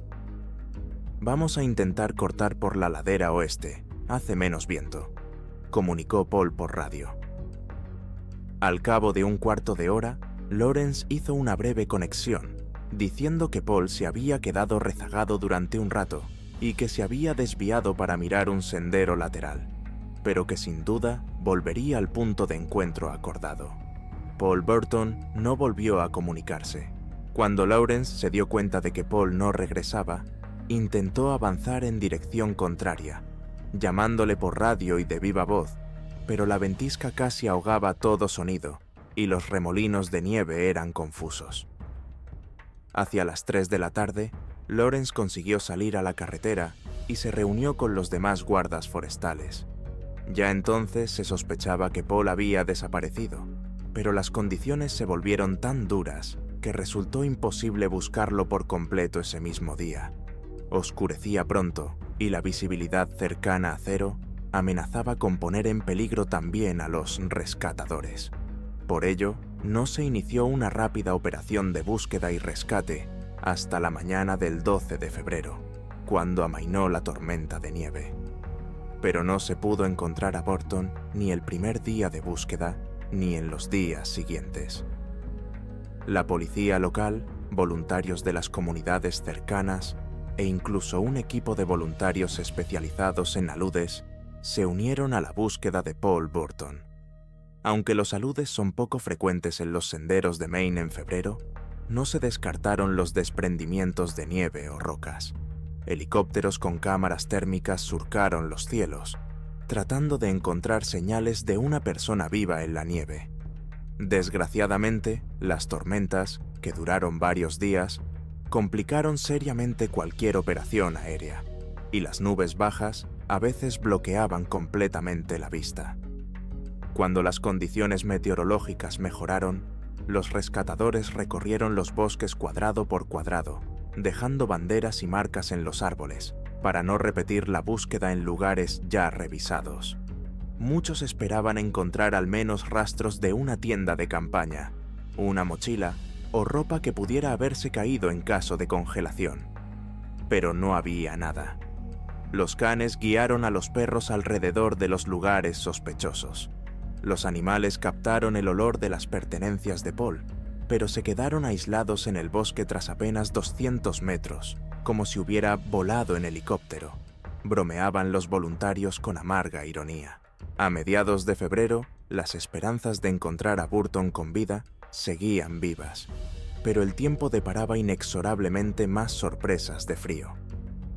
«Vamos a intentar cortar por la ladera oeste, hace menos viento», comunicó Paul por radio. Al cabo de un cuarto de hora, Lawrence hizo una breve conexión, diciendo que Paul se había quedado rezagado durante un rato y que se había desviado para mirar un sendero lateral, pero que sin duda volvería al punto de encuentro acordado. Paul Burton no volvió a comunicarse. Cuando Lawrence se dio cuenta de que Paul no regresaba, intentó avanzar en dirección contraria, llamándole por radio y de viva voz, pero la ventisca casi ahogaba todo sonido y los remolinos de nieve eran confusos. Hacia las 3 de la tarde, Lawrence consiguió salir a la carretera y se reunió con los demás guardas forestales. Ya entonces se sospechaba que Paul había desaparecido, pero las condiciones se volvieron tan duras que resultó imposible buscarlo por completo ese mismo día. Oscurecía pronto y la visibilidad cercana a cero amenazaba con poner en peligro también a los rescatadores. Por ello, no se inició una rápida operación de búsqueda y rescate hasta la mañana del 12 de febrero, cuando amainó la tormenta de nieve. Pero no se pudo encontrar a Burton ni el primer día de búsqueda ni en los días siguientes. La policía local, voluntarios de las comunidades cercanas e incluso un equipo de voluntarios especializados en aludes se unieron a la búsqueda de Paul Burton. Aunque los aludes son poco frecuentes en los senderos de Maine en febrero, no se descartaron los desprendimientos de nieve o rocas. Helicópteros con cámaras térmicas surcaron los cielos, tratando de encontrar señales de una persona viva en la nieve. Desgraciadamente, las tormentas, que duraron varios días, complicaron seriamente cualquier operación aérea, y las nubes bajas a veces bloqueaban completamente la vista. Cuando las condiciones meteorológicas mejoraron, los rescatadores recorrieron los bosques cuadrado por cuadrado, dejando banderas y marcas en los árboles, para no repetir la búsqueda en lugares ya revisados. Muchos esperaban encontrar al menos rastros de una tienda de campaña, una mochila o ropa que pudiera haberse caído en caso de congelación. Pero no había nada. Los canes guiaron a los perros alrededor de los lugares sospechosos. Los animales captaron el olor de las pertenencias de Paul, pero se quedaron aislados en el bosque tras apenas 200 metros, como si hubiera volado en helicóptero. bromeaban los voluntarios con amarga ironía. A mediados de febrero, las esperanzas de encontrar a Burton con vida seguían vivas, pero el tiempo deparaba inexorablemente más sorpresas de frío.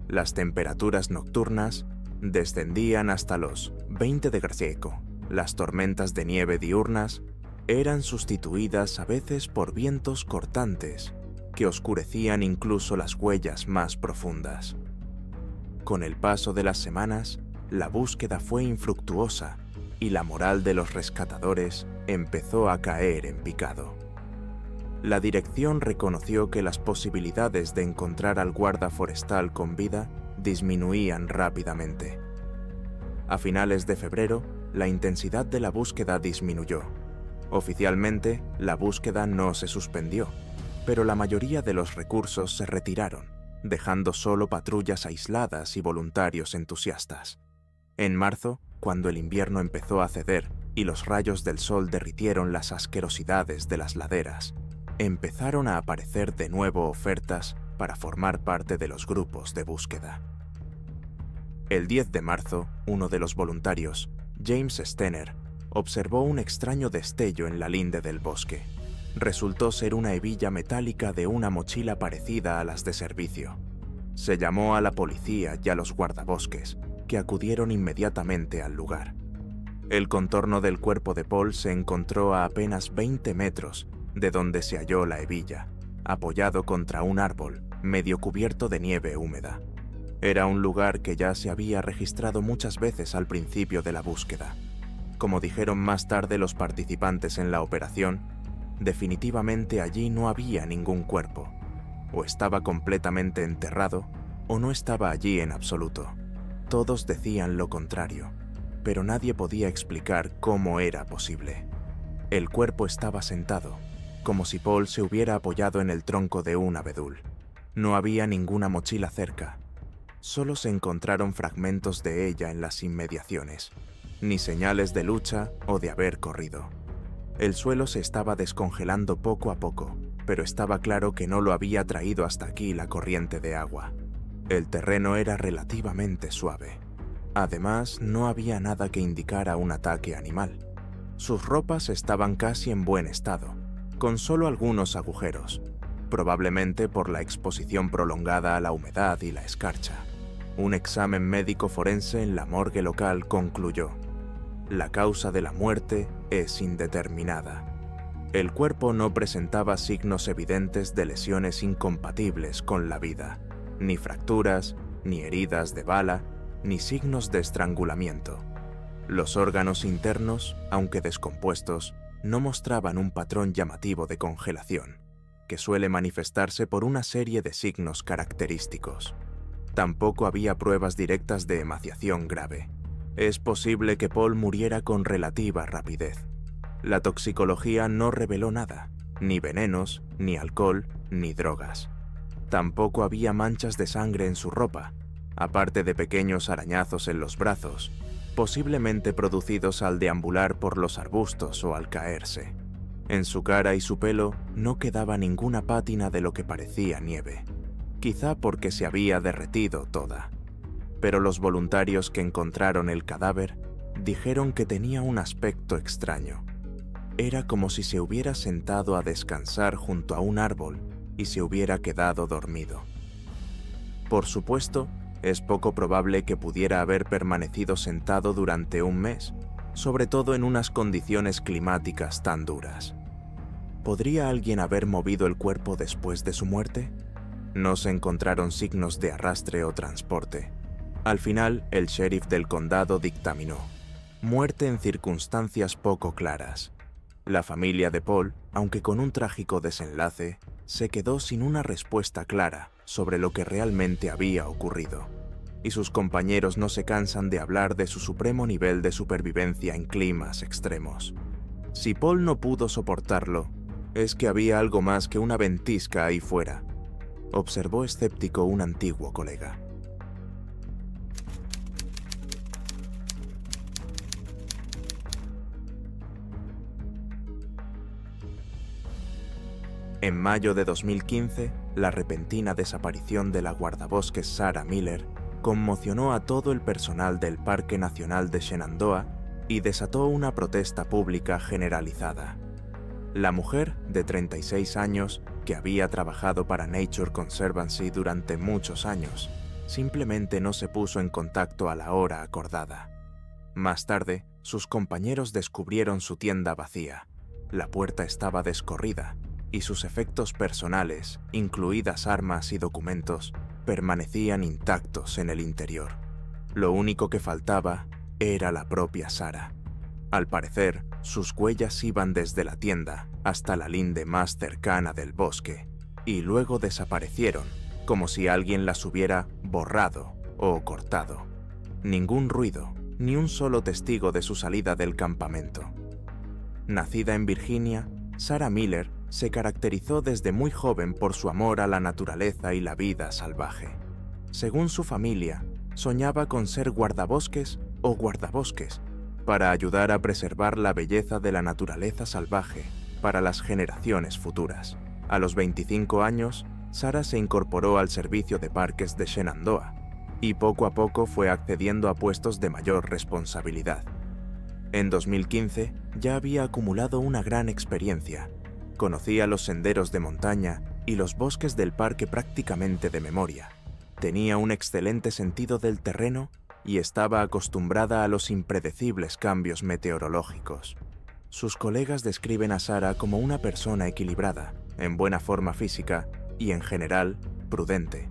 Las temperaturas nocturnas descendían hasta los 20 de Gracieco. Las tormentas de nieve diurnas eran sustituidas a veces por vientos cortantes que oscurecían incluso las huellas más profundas. Con el paso de las semanas, la búsqueda fue infructuosa y la moral de los rescatadores empezó a caer en picado. La dirección reconoció que las posibilidades de encontrar al guarda forestal con vida disminuían rápidamente. A finales de febrero, la intensidad de la búsqueda disminuyó. Oficialmente, la búsqueda no se suspendió, pero la mayoría de los recursos se retiraron, dejando solo patrullas aisladas y voluntarios entusiastas. En marzo, cuando el invierno empezó a ceder y los rayos del sol derritieron las asquerosidades de las laderas, empezaron a aparecer de nuevo ofertas para formar parte de los grupos de búsqueda. El 10 de marzo, uno de los voluntarios, James Stener, observó un extraño destello en la linde del bosque. Resultó ser una hebilla metálica de una mochila parecida a las de servicio. Se llamó a la policía y a los guardabosques, que acudieron inmediatamente al lugar. El contorno del cuerpo de Paul se encontró a apenas 20 metros de donde se halló la hebilla, apoyado contra un árbol, medio cubierto de nieve húmeda. Era un lugar que ya se había registrado muchas veces al principio de la búsqueda. Como dijeron más tarde los participantes en la operación, definitivamente allí no había ningún cuerpo. O estaba completamente enterrado, o no estaba allí en absoluto. Todos decían lo contrario, pero nadie podía explicar cómo era posible. El cuerpo estaba sentado, como si Paul se hubiera apoyado en el tronco de un abedul. No había ninguna mochila cerca. Solo se encontraron fragmentos de ella en las inmediaciones, ni señales de lucha o de haber corrido. El suelo se estaba descongelando poco a poco, pero estaba claro que no lo había traído hasta aquí la corriente de agua. El terreno era relativamente suave. Además, no había nada que indicara un ataque animal. Sus ropas estaban casi en buen estado, con solo algunos agujeros, probablemente por la exposición prolongada a la humedad y la escarcha. Un examen médico forense en la morgue local concluyó: la causa de la muerte es indeterminada. El cuerpo no presentaba signos evidentes de lesiones incompatibles con la vida, ni fracturas, ni heridas de bala, ni signos de estrangulamiento. Los órganos internos, aunque descompuestos, no mostraban un patrón llamativo de congelación, que suele manifestarse por una serie de signos característicos. Tampoco había pruebas directas de emaciación grave. Es posible que Paul muriera con relativa rapidez. La toxicología no reveló nada, ni venenos, ni alcohol, ni drogas. Tampoco había manchas de sangre en su ropa, aparte de pequeños arañazos en los brazos, posiblemente producidos al deambular por los arbustos o al caerse. En su cara y su pelo no quedaba ninguna pátina de lo que parecía nieve, quizá porque se había derretido toda. Pero los voluntarios que encontraron el cadáver dijeron que tenía un aspecto extraño. Era como si se hubiera sentado a descansar junto a un árbol y se hubiera quedado dormido. Por supuesto, es poco probable que pudiera haber permanecido sentado durante un mes, sobre todo en unas condiciones climáticas tan duras. ¿Podría alguien haber movido el cuerpo después de su muerte? No se encontraron signos de arrastre o transporte. Al final, el sheriff del condado dictaminó: muerte en circunstancias poco claras. La familia de Paul, aunque con un trágico desenlace, se quedó sin una respuesta clara sobre lo que realmente había ocurrido. Y sus compañeros no se cansan de hablar de su supremo nivel de supervivencia en climas extremos. Si Paul no pudo soportarlo, es que había algo más que una ventisca ahí fuera, observó escéptico un antiguo colega. En mayo de 2015, la repentina desaparición de la guardabosques Sarah Miller conmocionó a todo el personal del Parque Nacional de Shenandoah y desató una protesta pública generalizada. La mujer, de 36 años, que había trabajado para Nature Conservancy durante muchos años, simplemente no se puso en contacto a la hora acordada. Más tarde, sus compañeros descubrieron su tienda vacía. La puerta estaba descorrida y sus efectos personales, incluidas armas y documentos, permanecían intactos en el interior. Lo único que faltaba era la propia Sarah. Al parecer, sus huellas iban desde la tienda hasta la linde más cercana del bosque y luego desaparecieron, como si alguien las hubiera borrado o cortado. Ningún ruido, ni un solo testigo de su salida del campamento. Nacida en Virginia, Sarah Miller se caracterizó desde muy joven por su amor a la naturaleza y la vida salvaje. Según su familia, soñaba con ser guardabosques o guardabosques para ayudar a preservar la belleza de la naturaleza salvaje para las generaciones futuras. A los 25 años, Sarah se incorporó al servicio de parques de Shenandoah y poco a poco fue accediendo a puestos de mayor responsabilidad. En 2015 ya había acumulado una gran experiencia. Conocía los senderos de montaña y los bosques del parque prácticamente de memoria. Tenía un excelente sentido del terreno y estaba acostumbrada a los impredecibles cambios meteorológicos. Sus colegas describen a Sarah como una persona equilibrada, en buena forma física y, en general, prudente.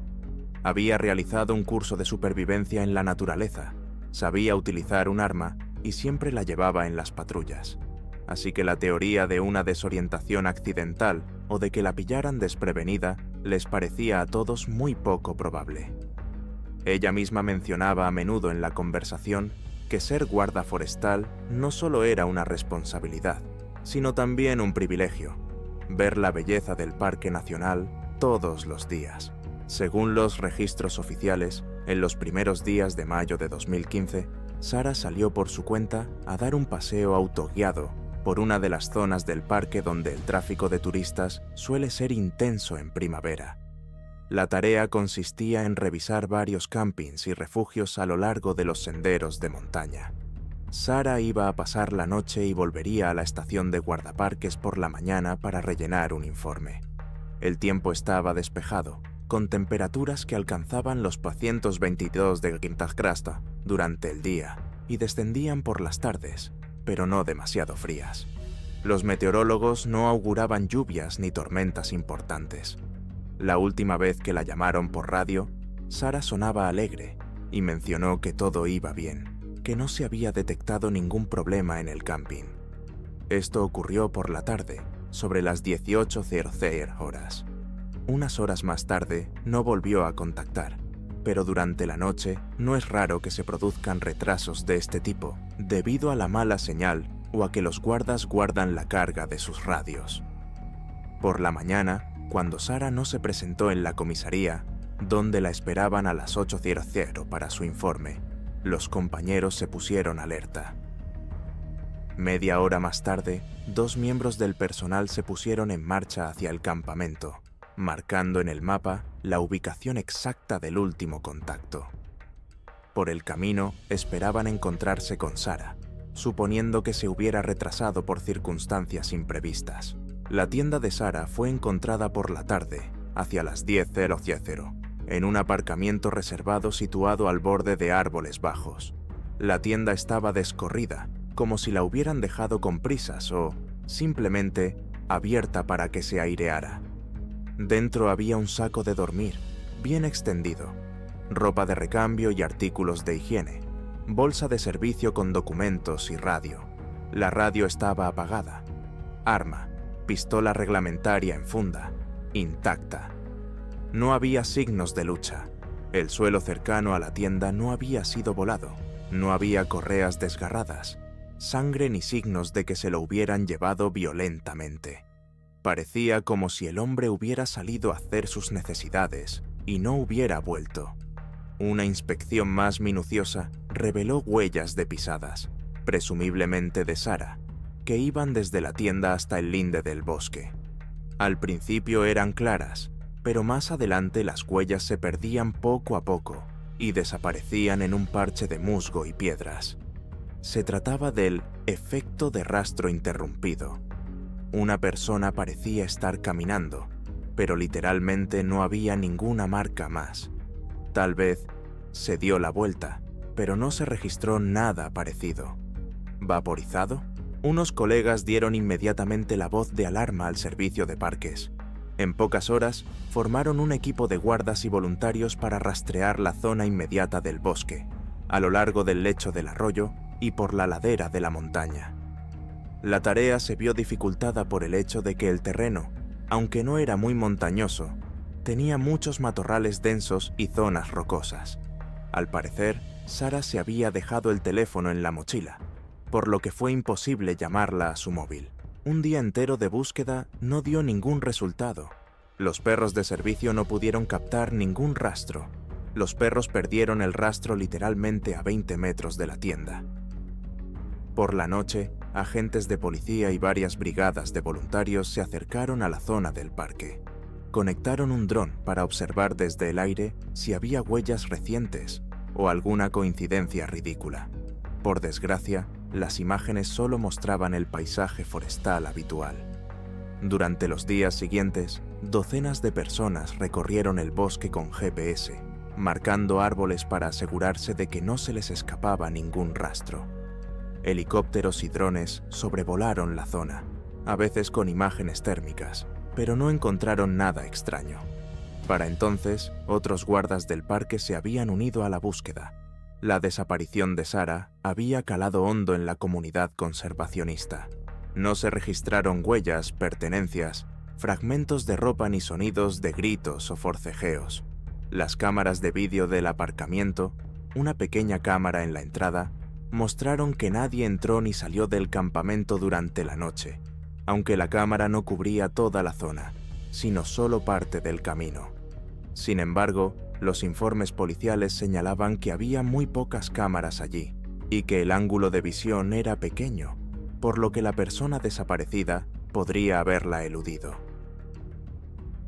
Había realizado un curso de supervivencia en la naturaleza, sabía utilizar un arma y siempre la llevaba en las patrullas. Así que la teoría de una desorientación accidental o de que la pillaran desprevenida les parecía a todos muy poco probable. Ella misma mencionaba a menudo en la conversación que ser guarda forestal no solo era una responsabilidad, sino también un privilegio: ver la belleza del Parque Nacional todos los días. Según los registros oficiales, en los primeros días de mayo de 2015, Sarah salió por su cuenta a dar un paseo autoguiado por una de las zonas del parque donde el tráfico de turistas suele ser intenso en primavera. La tarea consistía en revisar varios campings y refugios a lo largo de los senderos de montaña. Sarah iba a pasar la noche y volvería a la estación de guardaparques por la mañana para rellenar un informe. El tiempo estaba despejado, con temperaturas que alcanzaban los 222 de Quintagrasta durante el día y descendían por las tardes, pero no demasiado frías. Los meteorólogos no auguraban lluvias ni tormentas importantes. La última vez que la llamaron por radio, Sarah sonaba alegre y mencionó que todo iba bien, que no se había detectado ningún problema en el camping. Esto ocurrió por la tarde, sobre las 18:00 horas. Unas horas más tarde no volvió a contactar, pero durante la noche no es raro que se produzcan retrasos de este tipo, debido a la mala señal o a que los guardas guardan la carga de sus radios. Por la mañana, cuando Sarah no se presentó en la comisaría, donde la esperaban a las 8:00 para su informe, los compañeros se pusieron alerta. Media hora más tarde, 2 miembros del personal se pusieron en marcha hacia el campamento, marcando en el mapa la ubicación exacta del último contacto. Por el camino, esperaban encontrarse con Sarah, suponiendo que se hubiera retrasado por circunstancias imprevistas. La tienda de Sarah fue encontrada por la tarde, hacia las 10:00, en un aparcamiento reservado situado al borde de árboles bajos. La tienda estaba descorrida, como si la hubieran dejado con prisas o, simplemente, abierta para que se aireara. Dentro había un saco de dormir, bien extendido, ropa de recambio y artículos de higiene, bolsa de servicio con documentos y radio. La radio estaba apagada. Arma, pistola reglamentaria en funda, intacta. No había signos de lucha. El suelo cercano a la tienda no había sido volado. No había correas desgarradas, sangre ni signos de que se lo hubieran llevado violentamente. Parecía como si el hombre hubiera salido a hacer sus necesidades y no hubiera vuelto. Una inspección más minuciosa reveló huellas de pisadas, presumiblemente de Sarah, que iban desde la tienda hasta el linde del bosque. Al principio eran claras, pero más adelante las huellas se perdían poco a poco y desaparecían en un parche de musgo y piedras. Se trataba del efecto de rastro interrumpido. Una persona parecía estar caminando, pero literalmente no había ninguna marca más. Tal vez se dio la vuelta, pero no se registró nada parecido. ¿Vaporizado? Unos colegas dieron inmediatamente la voz de alarma al servicio de parques. En pocas horas, formaron un equipo de guardas y voluntarios para rastrear la zona inmediata del bosque, a lo largo del lecho del arroyo y por la ladera de la montaña. La tarea se vio dificultada por el hecho de que el terreno, aunque no era muy montañoso, tenía muchos matorrales densos y zonas rocosas. Al parecer, Sara se había dejado el teléfono en la mochila, por lo que fue imposible llamarla a su móvil. Un día entero de búsqueda no dio ningún resultado. Los perros de servicio no pudieron captar ningún rastro. Los perros perdieron el rastro literalmente a 20 metros de la tienda. Por la noche, agentes de policía y varias brigadas de voluntarios se acercaron a la zona del parque. Conectaron un dron para observar desde el aire si había huellas recientes o alguna coincidencia ridícula. Por desgracia, las imágenes solo mostraban el paisaje forestal habitual. Durante los días siguientes, docenas de personas recorrieron el bosque con GPS, marcando árboles para asegurarse de que no se les escapaba ningún rastro. Helicópteros y drones sobrevolaron la zona, a veces con imágenes térmicas, pero no encontraron nada extraño. Para entonces, otros guardas del parque se habían unido a la búsqueda. La desaparición de Sara había calado hondo en la comunidad conservacionista. No se registraron huellas, pertenencias, fragmentos de ropa ni sonidos de gritos o forcejeos. Las cámaras de vídeo del aparcamiento, una pequeña cámara en la entrada, mostraron que nadie entró ni salió del campamento durante la noche, aunque la cámara no cubría toda la zona, sino solo parte del camino. Sin embargo, los informes policiales señalaban que había muy pocas cámaras allí y que el ángulo de visión era pequeño, por lo que la persona desaparecida podría haberla eludido.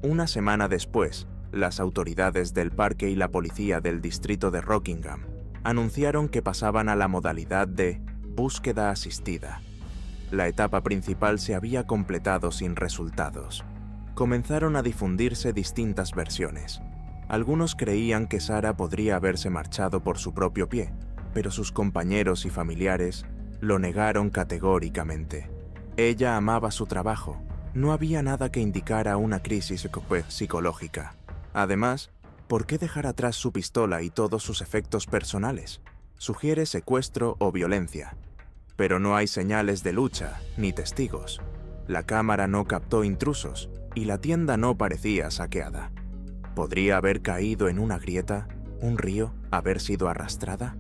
Una semana después, las autoridades del parque y la policía del distrito de Rockingham anunciaron que pasaban a la modalidad de búsqueda asistida. La etapa principal se había completado sin resultados. Comenzaron a difundirse distintas versiones. Algunos creían que Sara podría haberse marchado por su propio pie, pero sus compañeros y familiares lo negaron categóricamente. Ella amaba su trabajo. No había nada que indicara una crisis psicológica. Además, ¿por qué dejar atrás su pistola y todos sus efectos personales? Sugiere secuestro o violencia. Pero no hay señales de lucha ni testigos. La cámara no captó intrusos y la tienda no parecía saqueada. ¿Podría haber caído en una grieta, un río, haber sido arrastrada?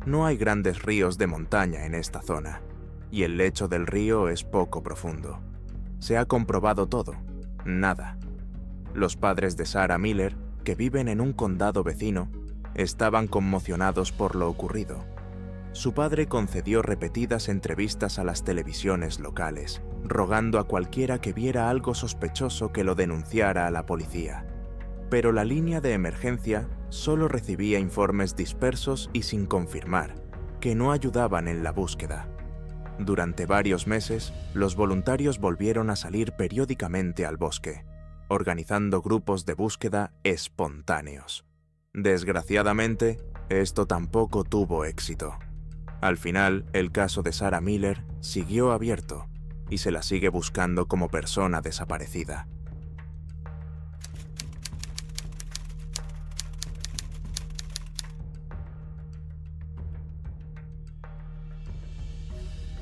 No hay grandes ríos de montaña en esta zona, y el lecho del río es poco profundo. Se ha comprobado todo, nada. Los padres de Sara Miller, que viven en un condado vecino, estaban conmocionados por lo ocurrido. Su padre concedió repetidas entrevistas a las televisiones locales, rogando a cualquiera que viera algo sospechoso que lo denunciara a la policía. Pero la línea de emergencia solo recibía informes dispersos y sin confirmar, que no ayudaban en la búsqueda. Durante varios meses, los voluntarios volvieron a salir periódicamente al bosque, organizando grupos de búsqueda espontáneos. Desgraciadamente, esto tampoco tuvo éxito. Al final, el caso de Sara Miller siguió abierto y se la sigue buscando como persona desaparecida.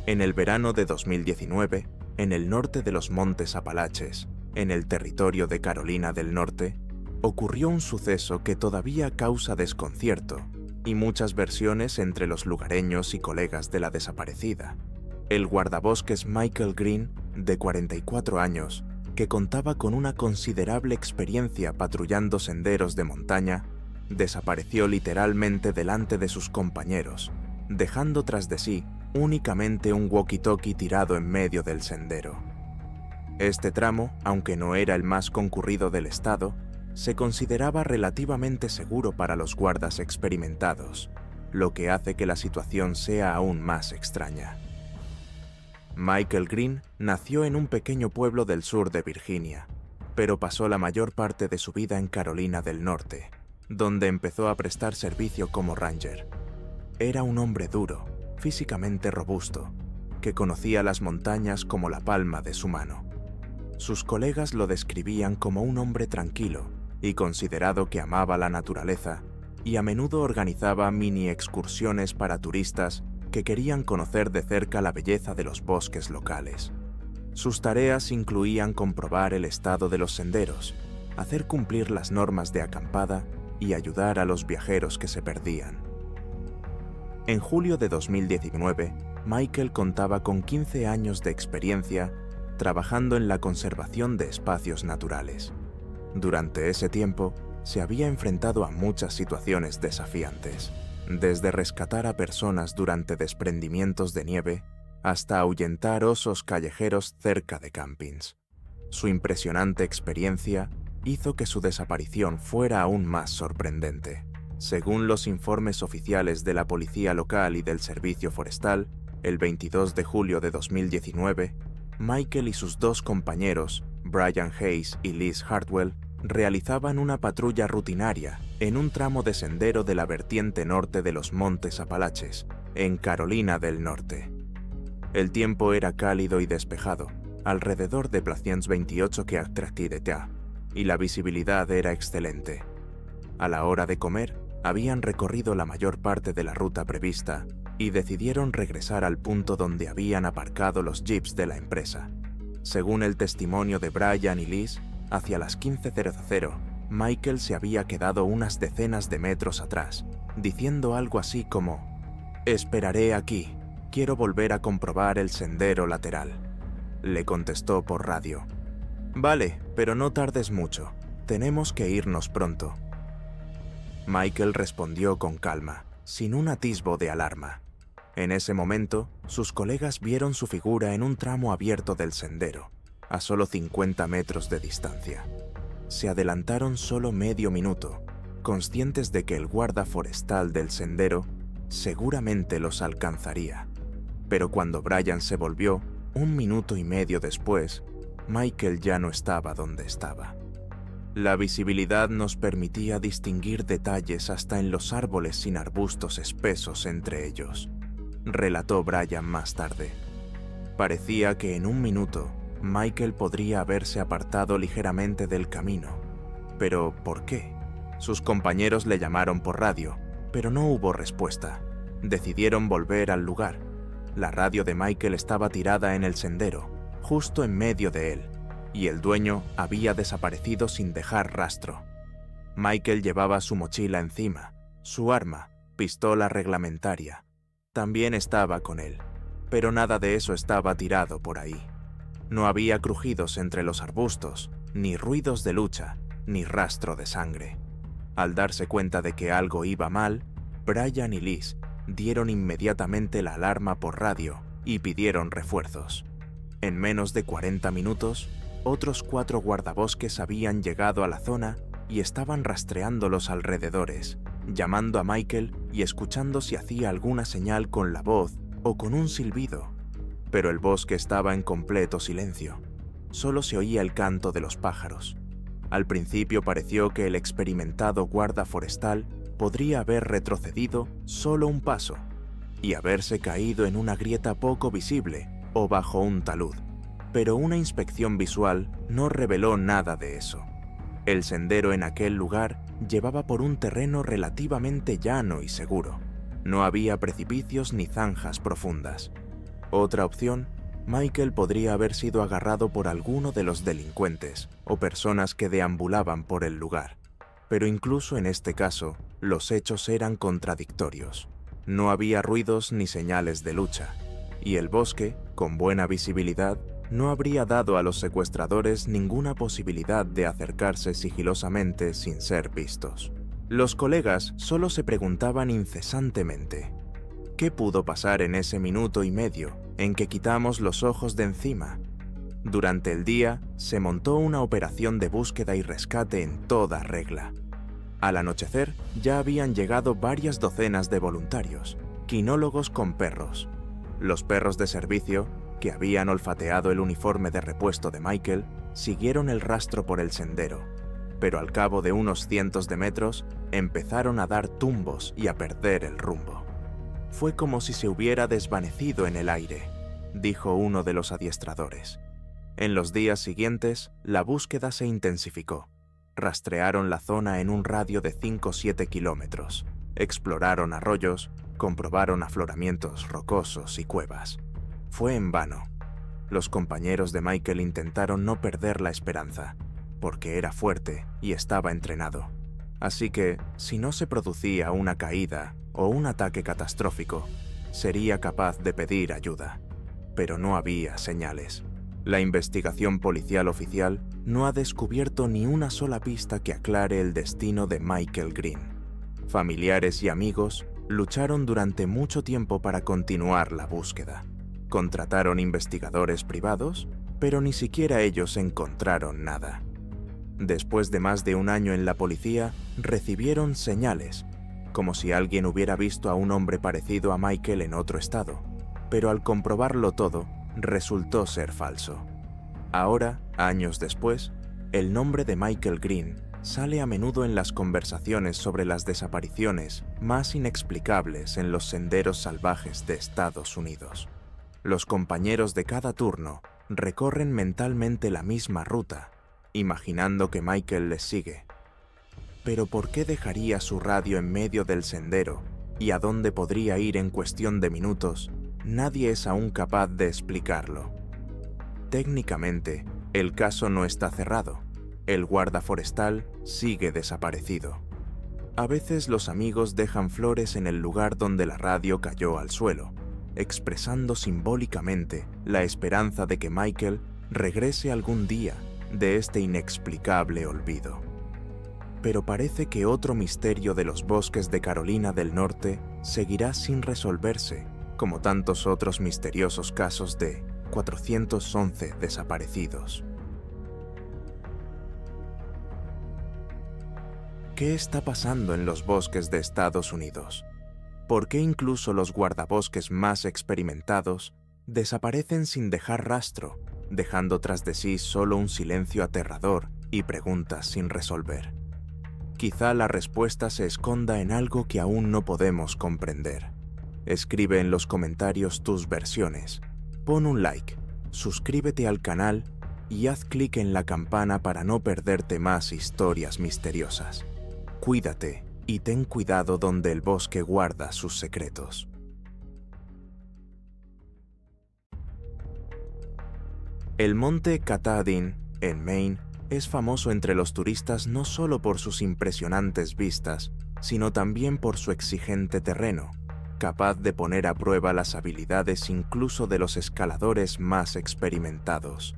En el verano de 2019, en el norte de los Montes Apalaches, en el territorio de Carolina del Norte, ocurrió un suceso que todavía causa desconcierto y muchas versiones entre los lugareños y colegas de la desaparecida. El guardabosques Michael Green, de 44 años, que contaba con una considerable experiencia patrullando senderos de montaña, desapareció literalmente delante de sus compañeros, dejando tras de sí únicamente un walkie-talkie tirado en medio del sendero. Este tramo, aunque no era el más concurrido del estado, se consideraba relativamente seguro para los guardas experimentados, lo que hace que la situación sea aún más extraña. Michael Green nació en un pequeño pueblo del sur de Virginia, pero pasó la mayor parte de su vida en Carolina del Norte, donde empezó a prestar servicio como ranger. Era un hombre duro, físicamente robusto, que conocía las montañas como la palma de su mano. Sus colegas lo describían como un hombre tranquilo y considerado que amaba la naturaleza, y a menudo organizaba mini excursiones para turistas que querían conocer de cerca la belleza de los bosques locales. Sus tareas incluían comprobar el estado de los senderos, hacer cumplir las normas de acampada y ayudar a los viajeros que se perdían. En julio de 2019, Michael contaba con 15 años de experiencia trabajando en la conservación de espacios naturales. Durante ese tiempo, se había enfrentado a muchas situaciones desafiantes, desde rescatar a personas durante desprendimientos de nieve hasta ahuyentar osos callejeros cerca de campings. Su impresionante experiencia hizo que su desaparición fuera aún más sorprendente. Según los informes oficiales de la policía local y del servicio forestal, el 22 de julio de 2019, Michael y sus dos compañeros, Brian Hayes y Liz Hartwell, realizaban una patrulla rutinaria en un tramo de sendero de la vertiente norte de los Montes Apalaches, en Carolina del Norte. El tiempo era cálido y despejado, alrededor de +28 km/h, y la visibilidad era excelente. A la hora de comer, habían recorrido la mayor parte de la ruta prevista y decidieron regresar al punto donde habían aparcado los jeeps de la empresa. Según el testimonio de Brian y Liz, hacia las 15:00, Michael se había quedado unas decenas de metros atrás, diciendo algo así como: «Esperaré aquí, quiero volver a comprobar el sendero lateral». Le contestó por radio: «Vale, pero no tardes mucho, tenemos que irnos pronto». Michael respondió con calma, sin un atisbo de alarma. En ese momento, sus colegas vieron su figura en un tramo abierto del sendero, a solo 50 metros de distancia. Se adelantaron solo medio minuto, conscientes de que el guarda forestal del sendero seguramente los alcanzaría. Pero cuando Brian se volvió, 1 minuto y medio después, Michael ya no estaba donde estaba. La visibilidad nos permitía distinguir detalles hasta en los árboles sin arbustos espesos entre ellos, relató Brian más tarde. Parecía que en 1 minuto, Michael podría haberse apartado ligeramente del camino. ¿Pero por qué? Sus compañeros le llamaron por radio, pero no hubo respuesta. Decidieron volver al lugar. La radio de Michael estaba tirada en el sendero, justo en medio de él, y el dueño había desaparecido sin dejar rastro. Michael llevaba su mochila encima, su arma, pistola reglamentaria. También estaba con él, pero nada de eso estaba tirado por ahí. No había crujidos entre los arbustos, ni ruidos de lucha, ni rastro de sangre. Al darse cuenta de que algo iba mal, Brian y Liz dieron inmediatamente la alarma por radio y pidieron refuerzos. En menos de 40 minutos, otros 4 guardabosques habían llegado a la zona y estaban rastreando los alrededores, llamando a Michael y escuchando si hacía alguna señal con la voz o con un silbido. Pero el bosque estaba en completo silencio. Solo se oía el canto de los pájaros. Al principio pareció que el experimentado guarda forestal podría haber retrocedido solo un paso y haberse caído en una grieta poco visible o bajo un talud. Pero una inspección visual no reveló nada de eso. El sendero en aquel lugar llevaba por un terreno relativamente llano y seguro. No había precipicios ni zanjas profundas. Otra opción, Michael podría haber sido agarrado por alguno de los delincuentes o personas que deambulaban por el lugar. Pero incluso en este caso, los hechos eran contradictorios. No había ruidos ni señales de lucha, y el bosque, con buena visibilidad, no habría dado a los secuestradores ninguna posibilidad de acercarse sigilosamente sin ser vistos. Los colegas solo se preguntaban incesantemente: ¿qué pudo pasar en ese minuto y medio en que quitamos los ojos de encima? Durante el día, se montó una operación de búsqueda y rescate en toda regla. Al anochecer, ya habían llegado varias docenas de voluntarios, quinólogos con perros. Los perros de servicio, que habían olfateado el uniforme de repuesto de Michael, siguieron el rastro por el sendero, pero al cabo de unos cientos de metros, empezaron a dar tumbos y a perder el rumbo. Fue como si se hubiera desvanecido en el aire, dijo uno de los adiestradores. En los días siguientes, la búsqueda se intensificó. Rastrearon la zona en un radio de 5 o 7 kilómetros, exploraron arroyos, comprobaron afloramientos rocosos y cuevas. Fue en vano. Los compañeros de Michael intentaron no perder la esperanza, porque era fuerte y estaba entrenado. Así que, si no se producía una caída o un ataque catastrófico, sería capaz de pedir ayuda. Pero no había señales. La investigación policial oficial no ha descubierto ni una sola pista que aclare el destino de Michael Green. Familiares y amigos lucharon durante mucho tiempo para continuar la búsqueda. Contrataron investigadores privados, pero ni siquiera ellos encontraron nada. Después de más de un año en la policía, recibieron señales, como si alguien hubiera visto a un hombre parecido a Michael en otro estado, pero al comprobarlo todo, resultó ser falso. Ahora, años después, el nombre de Michael Green sale a menudo en las conversaciones sobre las desapariciones más inexplicables en los senderos salvajes de Estados Unidos. Los compañeros de cada turno recorren mentalmente la misma ruta, imaginando que Michael les sigue. Pero ¿por qué dejaría su radio en medio del sendero y a dónde podría ir en cuestión de minutos? Nadie es aún capaz de explicarlo. Técnicamente, el caso no está cerrado. El guarda forestal sigue desaparecido. A veces los amigos dejan flores en el lugar donde la radio cayó al suelo, expresando simbólicamente la esperanza de que Michael regrese algún día de este inexplicable olvido. Pero parece que otro misterio de los bosques de Carolina del Norte seguirá sin resolverse, como tantos otros misteriosos casos de 411 desaparecidos. ¿Qué está pasando en los bosques de Estados Unidos? ¿Por qué incluso los guardabosques más experimentados desaparecen sin dejar rastro, dejando tras de sí solo un silencio aterrador y preguntas sin resolver? Quizá la respuesta se esconda en algo que aún no podemos comprender. Escribe en los comentarios tus versiones, pon un like, suscríbete al canal y haz clic en la campana para no perderte más historias misteriosas. Cuídate y ten cuidado donde el bosque guarda sus secretos. El monte Katahdin, en Maine, es famoso entre los turistas no solo por sus impresionantes vistas, sino también por su exigente terreno, capaz de poner a prueba las habilidades incluso de los escaladores más experimentados.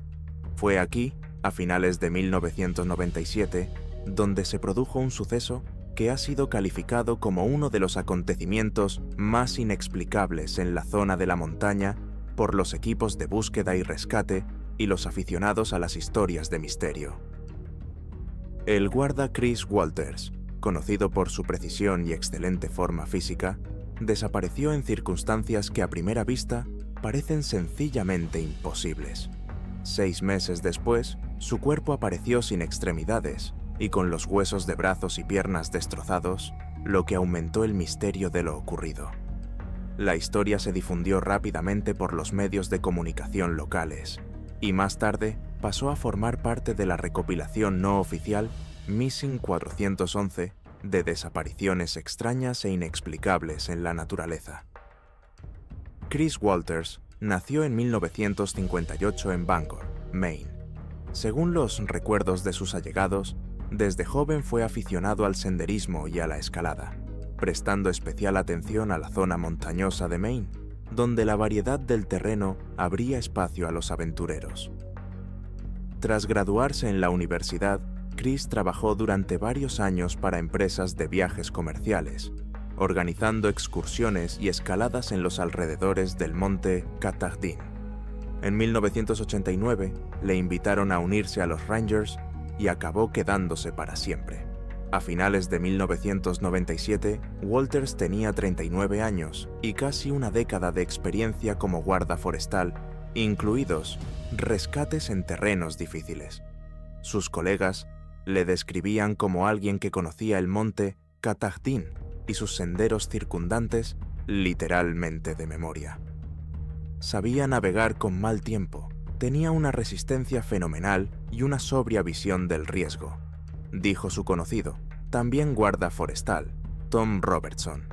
Fue aquí, a finales de 1997, donde se produjo un suceso que ha sido calificado como uno de los acontecimientos más inexplicables en la zona de la montaña por los equipos de búsqueda y rescate y los aficionados a las historias de misterio. El guarda Chris Walters, conocido por su precisión y excelente forma física, desapareció en circunstancias que a primera vista parecen sencillamente imposibles. 6 meses después, su cuerpo apareció sin extremidades y con los huesos de brazos y piernas destrozados, lo que aumentó el misterio de lo ocurrido. La historia se difundió rápidamente por los medios de comunicación locales, y más tarde pasó a formar parte de la recopilación no oficial Missing 411 de desapariciones extrañas e inexplicables en la naturaleza. Chris Walters nació en 1958 en Bangor, Maine. Según los recuerdos de sus allegados, desde joven fue aficionado al senderismo y a la escalada, prestando especial atención a la zona montañosa de Maine, donde la variedad del terreno abría espacio a los aventureros. Tras graduarse en la universidad, Chris trabajó durante varios años para empresas de viajes comerciales, organizando excursiones y escaladas en los alrededores del monte Katahdin. En 1989 le invitaron a unirse a los Rangers y acabó quedándose para siempre. A finales de 1997, Walters tenía 39 años y casi una década de experiencia como guarda forestal, incluidos rescates en terrenos difíciles. Sus colegas le describían como alguien que conocía el monte Katahdin y sus senderos circundantes literalmente de memoria. Sabía navegar con mal tiempo, tenía una resistencia fenomenal y una sobria visión del riesgo, dijo su conocido, también guarda forestal, Tom Robertson.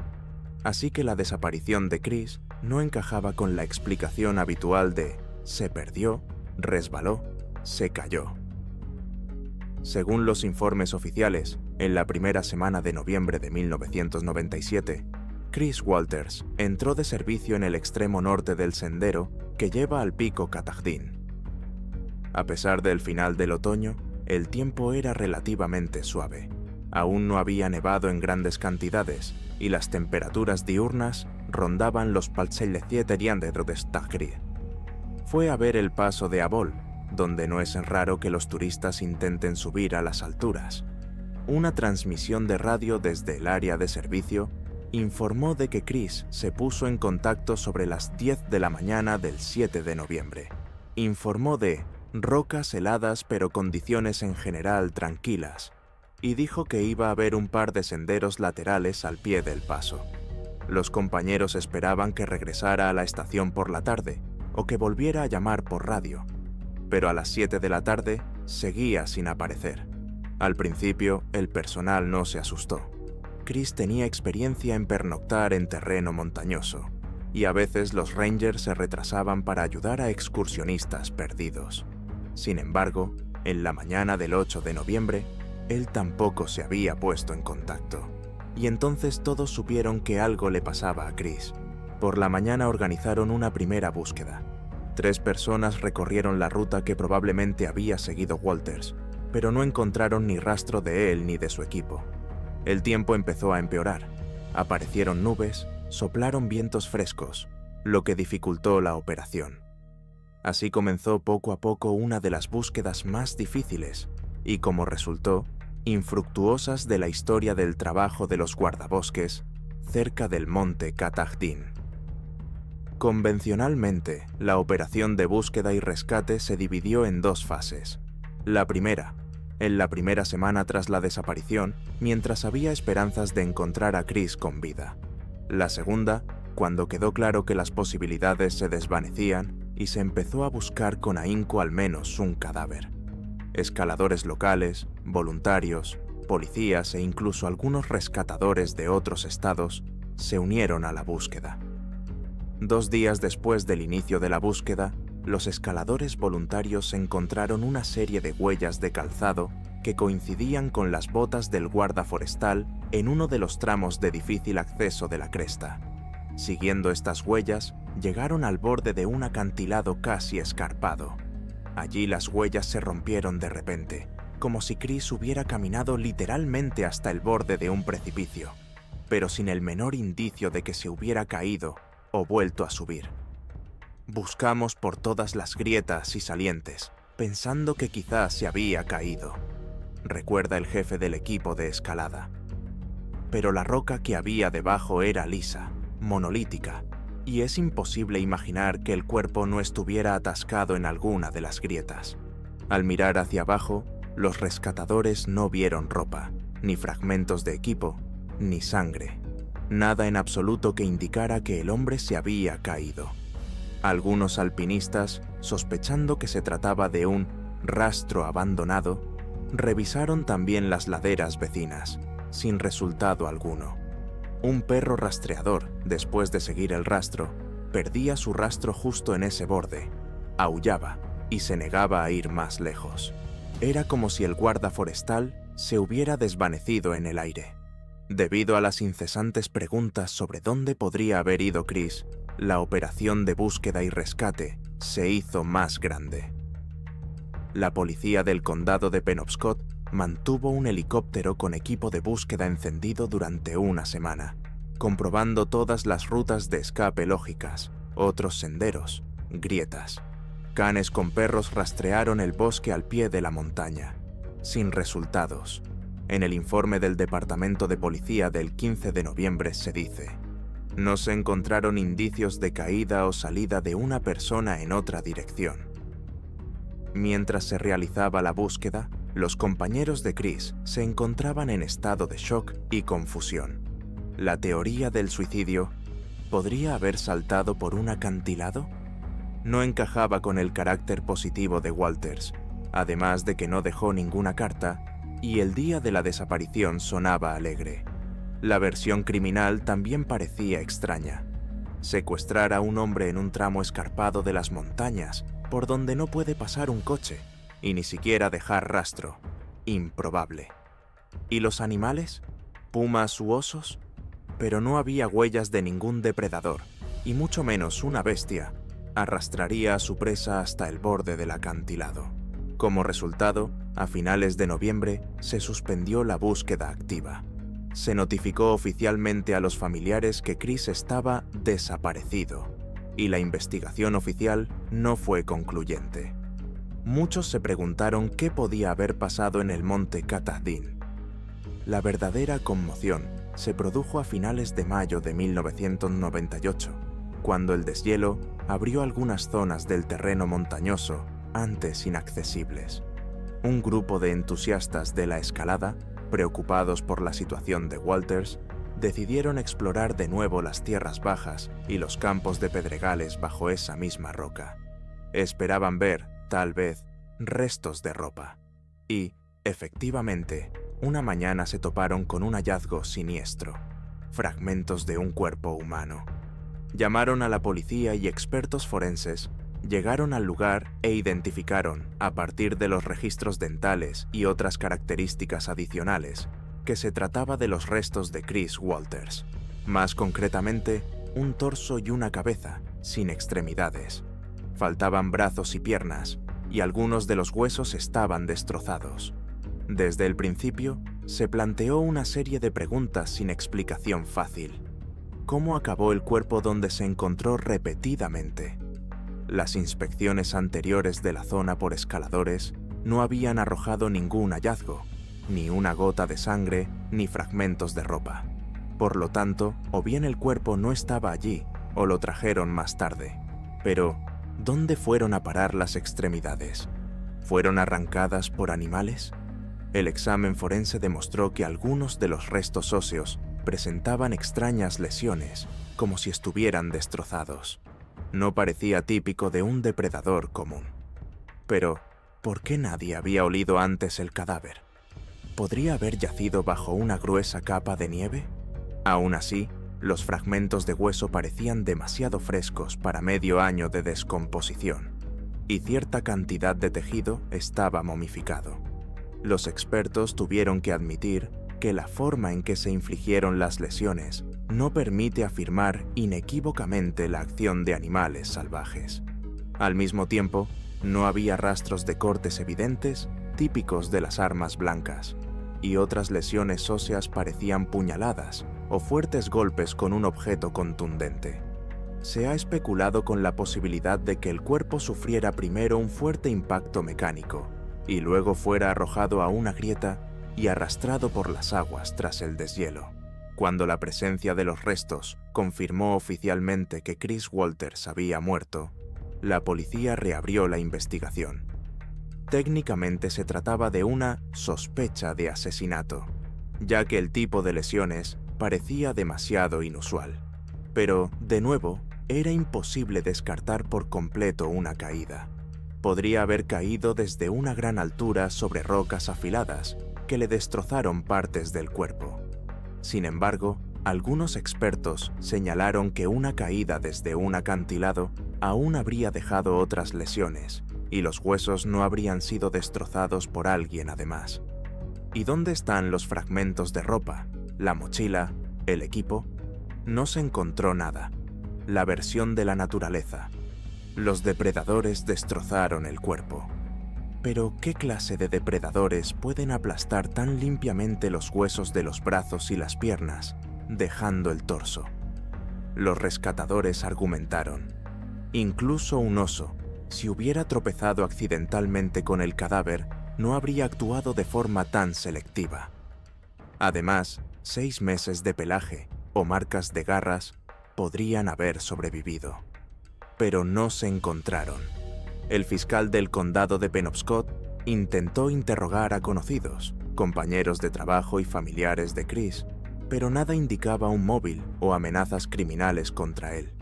Así que la desaparición de Chris no encajaba con la explicación habitual de se perdió, resbaló, se cayó. Según los informes oficiales, en la primera semana de noviembre de 1997, Chris Walters entró de servicio en el extremo norte del sendero que lleva al pico Katahdin. A pesar del final del otoño, el tiempo era relativamente suave. Aún no había nevado en grandes cantidades y las temperaturas diurnas rondaban los 47 °C. Fue a ver el paso de Abol, donde no es raro que los turistas intenten subir a las alturas. Una transmisión de radio desde el área de servicio informó de que Chris se puso en contacto sobre las 10 de la mañana del 7 de noviembre. Informó de rocas heladas pero condiciones en general tranquilas, y dijo que iba a haber un par de senderos laterales al pie del paso. Los compañeros esperaban que regresara a la estación por la tarde o que volviera a llamar por radio, pero a las 7 de la tarde seguía sin aparecer. Al principio, el personal no se asustó. Chris tenía experiencia en pernoctar en terreno montañoso, y a veces los Rangers se retrasaban para ayudar a excursionistas perdidos. Sin embargo, en la mañana del 8 de noviembre, él tampoco se había puesto en contacto. Y entonces todos supieron que algo le pasaba a Chris. Por la mañana organizaron una primera búsqueda. 3 personas recorrieron la ruta que probablemente había seguido Walters, pero no encontraron ni rastro de él ni de su equipo. El tiempo empezó a empeorar. Aparecieron nubes, soplaron vientos frescos, lo que dificultó la operación. Así comenzó poco a poco una de las búsquedas más difíciles y, como resultó, infructuosas de la historia del trabajo de los guardabosques cerca del monte Katahdin. Convencionalmente, la operación de búsqueda y rescate se dividió en 2 fases. La primera, en la primera semana tras la desaparición, mientras había esperanzas de encontrar a Chris con vida. La segunda, cuando quedó claro que las posibilidades se desvanecían y se empezó a buscar con ahínco al menos un cadáver. Escaladores locales, voluntarios, policías e incluso algunos rescatadores de otros estados se unieron a la búsqueda. 2 días después del inicio de la búsqueda, los escaladores voluntarios encontraron una serie de huellas de calzado que coincidían con las botas del guarda forestal en uno de los tramos de difícil acceso de la cresta. Siguiendo estas huellas, llegaron al borde de un acantilado casi escarpado. Allí las huellas se rompieron de repente, como si Chris hubiera caminado literalmente hasta el borde de un precipicio, pero sin el menor indicio de que se hubiera caído o vuelto a subir. Buscamos por todas las grietas y salientes, pensando que quizás se había caído, recuerda el jefe del equipo de escalada. Pero la roca que había debajo era lisa, monolítica, y es imposible imaginar que el cuerpo no estuviera atascado en alguna de las grietas. Al mirar hacia abajo, los rescatadores no vieron ropa, ni fragmentos de equipo, ni sangre. Nada en absoluto que indicara que el hombre se había caído. Algunos alpinistas, sospechando que se trataba de un rastro abandonado, revisaron también las laderas vecinas, sin resultado alguno. Un perro rastreador, después de seguir el rastro, perdía su rastro justo en ese borde, aullaba y se negaba a ir más lejos. Era como si el guarda forestal se hubiera desvanecido en el aire. Debido a las incesantes preguntas sobre dónde podría haber ido Chris, la operación de búsqueda y rescate se hizo más grande. La policía del condado de Penobscot mantuvo un helicóptero con equipo de búsqueda encendido durante una semana, comprobando todas las rutas de escape lógicas, otros senderos, grietas. canes con perros rastrearon el bosque al pie de la montaña, sin resultados. En el informe del Departamento de Policía del 15 de noviembre se dice: no se encontraron indicios de caída o salida de una persona en otra dirección. Mientras se realizaba la búsqueda, los compañeros de Chris se encontraban en estado de shock y confusión. La teoría del suicidio ¿podría haber saltado por un acantilado? No encajaba con el carácter positivo de Walters, además de que no dejó ninguna carta y el día de la desaparición sonaba alegre. La versión criminal también parecía extraña. Secuestrar a un hombre en un tramo escarpado de las montañas, por donde no puede pasar un coche, y ni siquiera dejar rastro. Improbable. ¿Y los animales? ¿Pumas u osos? Pero no había huellas de ningún depredador, y mucho menos una bestia arrastraría a su presa hasta el borde del acantilado. Como resultado, a finales de noviembre se suspendió la búsqueda activa. Se notificó oficialmente a los familiares que Chris estaba desaparecido, y la investigación oficial no fue concluyente. Muchos se preguntaron qué podía haber pasado en el monte Katahdin. La verdadera conmoción se produjo a finales de mayo de 1998, cuando el deshielo abrió algunas zonas del terreno montañoso antes inaccesibles. Un grupo de entusiastas de la escalada, preocupados por la situación de Walters, decidieron explorar de nuevo las tierras bajas y los campos de pedregales bajo esa misma roca. Esperaban ver, tal vez, restos de ropa. Y, efectivamente, una mañana se toparon con un hallazgo siniestro: fragmentos de un cuerpo humano. Llamaron a la policía y expertos forenses llegaron al lugar e identificaron, a partir de los registros dentales y otras características adicionales, que se trataba de los restos de Chris Walters. Más concretamente, un torso y una cabeza, sin extremidades. Faltaban brazos y piernas, y algunos de los huesos estaban destrozados. Desde el principio, se planteó una serie de preguntas sin explicación fácil. ¿Cómo acabó el cuerpo donde se encontró repetidamente? Las inspecciones anteriores de la zona por escaladores no habían arrojado ningún hallazgo, ni una gota de sangre, ni fragmentos de ropa. Por lo tanto, o bien el cuerpo no estaba allí, o lo trajeron más tarde. Pero, ¿dónde fueron a parar las extremidades? ¿Fueron arrancadas por animales? El examen forense demostró que algunos de los restos óseos presentaban extrañas lesiones, como si estuvieran destrozados. No parecía típico de un depredador común. Pero, ¿por qué nadie había olido antes el cadáver? ¿Podría haber yacido bajo una gruesa capa de nieve? Aún así, los fragmentos de hueso parecían demasiado frescos para medio año de descomposición, y cierta cantidad de tejido estaba momificado. Los expertos tuvieron que admitir que la forma en que se infligieron las lesiones no permite afirmar inequívocamente la acción de animales salvajes. Al mismo tiempo, no había rastros de cortes evidentes típicos de las armas blancas, y otras lesiones óseas parecían puñaladas o fuertes golpes con un objeto contundente. Se ha especulado con la posibilidad de que el cuerpo sufriera primero un fuerte impacto mecánico y luego fuera arrojado a una grieta y arrastrado por las aguas tras el deshielo. Cuando la presencia de los restos confirmó oficialmente que Chris Walters había muerto, la policía reabrió la investigación. Técnicamente se trataba de una sospecha de asesinato, ya que el tipo de lesiones parecía demasiado inusual. Pero, de nuevo, era imposible descartar por completo una caída. Podría haber caído desde una gran altura sobre rocas afiladas que le destrozaron partes del cuerpo. Sin embargo, algunos expertos señalaron que una caída desde un acantilado aún habría dejado otras lesiones, y los huesos no habrían sido destrozados por alguien además. ¿Y dónde están los fragmentos de ropa, la mochila, el equipo? No se encontró nada. La versión de la naturaleza. Los depredadores destrozaron el cuerpo. Pero, ¿qué clase de depredadores pueden aplastar tan limpiamente los huesos de los brazos y las piernas, dejando el torso? Los rescatadores argumentaron: incluso un oso, Si hubiera tropezado accidentalmente con el cadáver, no habría actuado de forma tan selectiva. Además, 6 meses de pelaje o marcas de garras podrían haber sobrevivido. Pero no se encontraron. El fiscal del condado de Penobscot intentó interrogar a conocidos, compañeros de trabajo y familiares de Chris, pero nada indicaba un móvil o amenazas criminales contra él.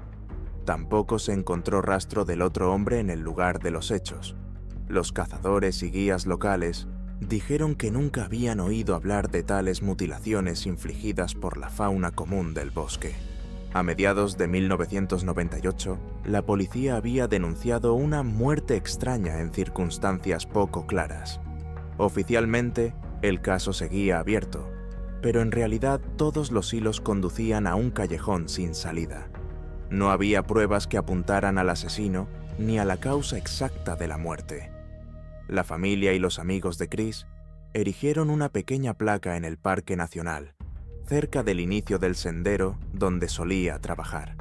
Tampoco se encontró rastro del otro hombre en el lugar de los hechos. Los cazadores y guías locales dijeron que nunca habían oído hablar de tales mutilaciones infligidas por la fauna común del bosque. A mediados de 1998, la policía había denunciado una muerte extraña en circunstancias poco claras. Oficialmente, el caso seguía abierto, pero en realidad todos los hilos conducían a un callejón sin salida. No había pruebas que apuntaran al asesino ni a la causa exacta de la muerte. La familia y los amigos de Chris erigieron una pequeña placa en el Parque Nacional, cerca del inicio del sendero donde solía trabajar.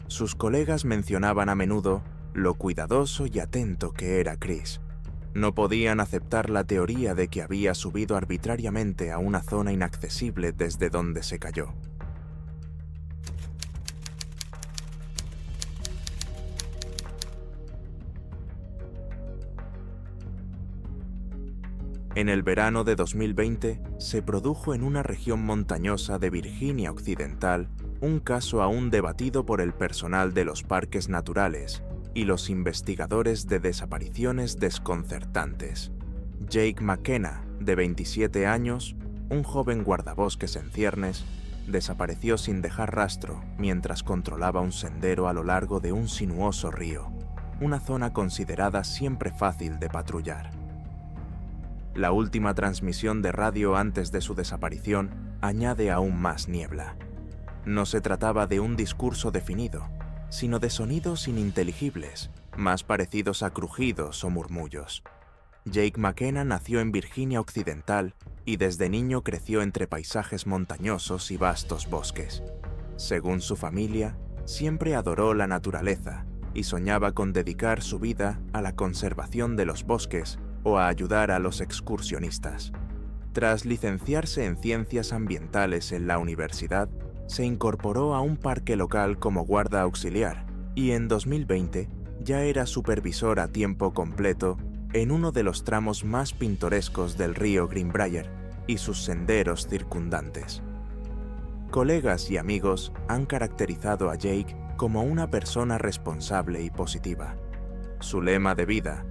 Sus colegas mencionaban a menudo lo cuidadoso y atento que era Chris. No podían aceptar la teoría de que había subido arbitrariamente a una zona inaccesible desde donde se cayó. En el verano de 2020, se produjo en una región montañosa de Virginia Occidental un caso aún debatido por el personal de los parques naturales y los investigadores de desapariciones desconcertantes. Jake McKenna, de 27 años, un joven guardabosques en ciernes, desapareció sin dejar rastro mientras controlaba un sendero a lo largo de un sinuoso río, una zona considerada siempre fácil de patrullar. La última transmisión de radio antes de su desaparición añade aún más niebla. No se trataba de un discurso definido, sino de sonidos ininteligibles, más parecidos a crujidos o murmullos. Jake McKenna nació en Virginia Occidental y desde niño creció entre paisajes montañosos y vastos bosques. Según su familia, siempre adoró la naturaleza y soñaba con dedicar su vida a la conservación de los bosques o a ayudar a los excursionistas. Tras licenciarse en Ciencias Ambientales en la universidad, se incorporó a un parque local como guarda auxiliar y en 2020 ya era supervisor a tiempo completo en uno de los tramos más pintorescos del río Greenbrier y sus senderos circundantes. Colegas y amigos han caracterizado a Jake como una persona responsable y positiva. Su lema de vida,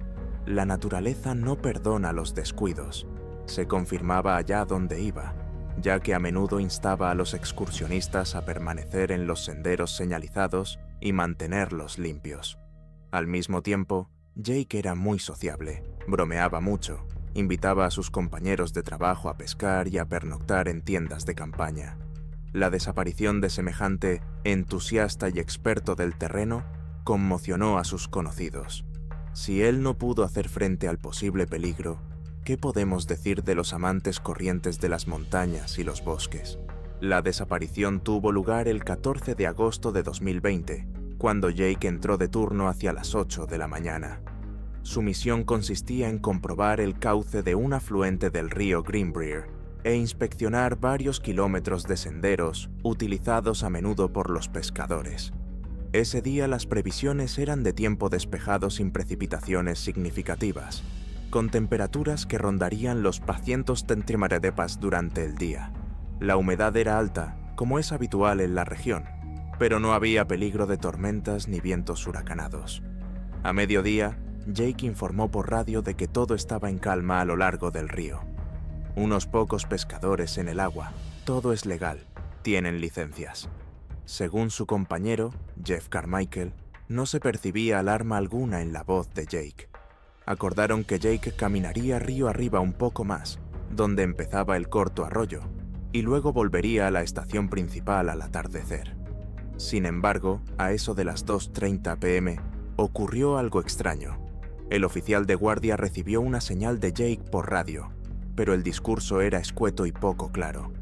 "La naturaleza no perdona los descuidos", se confirmaba allá donde iba, ya que a menudo instaba a los excursionistas a permanecer en los senderos señalizados y mantenerlos limpios. Al mismo tiempo, Jake era muy sociable, bromeaba mucho, invitaba a sus compañeros de trabajo a pescar y a pernoctar en tiendas de campaña. La desaparición de semejante entusiasta y experto del terreno conmocionó a sus conocidos. Si él no pudo hacer frente al posible peligro, ¿qué podemos decir de los amantes corrientes de las montañas y los bosques? La desaparición tuvo lugar el 14 de agosto de 2020, cuando Jake entró de turno hacia las 8 de la mañana. Su misión consistía en comprobar el cauce de un afluente del río Greenbrier e inspeccionar varios kilómetros de senderos utilizados a menudo por los pescadores. Ese día las previsiones eran de tiempo despejado sin precipitaciones significativas, con temperaturas que rondarían los 200 centígrados durante el día. La humedad era alta, como es habitual en la región, pero no había peligro de tormentas ni vientos huracanados. A mediodía, Jake informó por radio de que todo estaba en calma a lo largo del río. Unos pocos pescadores en el agua, todo es legal, tienen licencias. Según su compañero, Jeff Carmichael, no se percibía alarma alguna en la voz de Jake. Acordaron que Jake caminaría río arriba un poco más, donde empezaba el corto arroyo, y luego volvería a la estación principal al atardecer. Sin embargo, a eso de las 2:30 p.m., ocurrió algo extraño. El oficial de guardia recibió una señal de Jake por radio, pero el discurso era escueto y poco claro.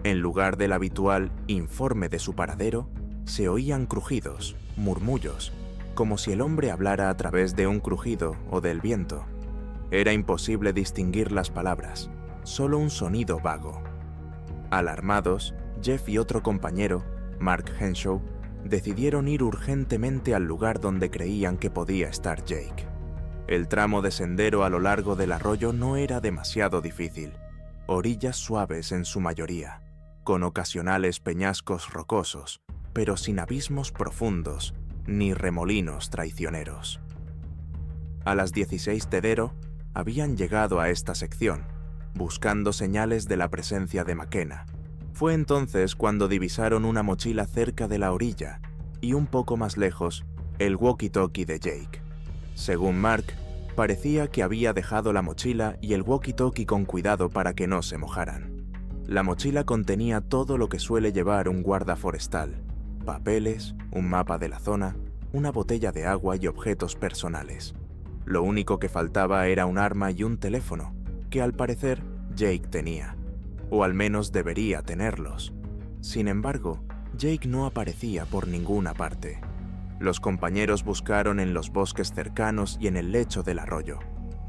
En lugar del habitual informe de su paradero, se oían crujidos, murmullos, como si el hombre hablara a través de un crujido o del viento. Era imposible distinguir las palabras, solo un sonido vago. Alarmados, Jeff y otro compañero, Mark Henshaw, decidieron ir urgentemente al lugar donde creían que podía estar Jake. El tramo de sendero a lo largo del arroyo no era demasiado difícil, orillas suaves en su mayoría, con ocasionales peñascos rocosos, pero sin abismos profundos ni remolinos traicioneros. A las 16 de enero habían llegado a esta sección, buscando señales de la presencia de McKenna. Fue entonces cuando divisaron una mochila cerca de la orilla y un poco más lejos, el walkie-talkie de Jake. Según Mark, parecía que había dejado la mochila y el walkie-talkie con cuidado para que no se mojaran. La mochila contenía todo lo que suele llevar un guarda forestal: papeles, un mapa de la zona, una botella de agua y objetos personales. Lo único que faltaba era un arma y un teléfono, que al parecer Jake tenía, o al menos debería tenerlos. Sin embargo, Jake no aparecía por ninguna parte. Los compañeros buscaron en los bosques cercanos y en el lecho del arroyo.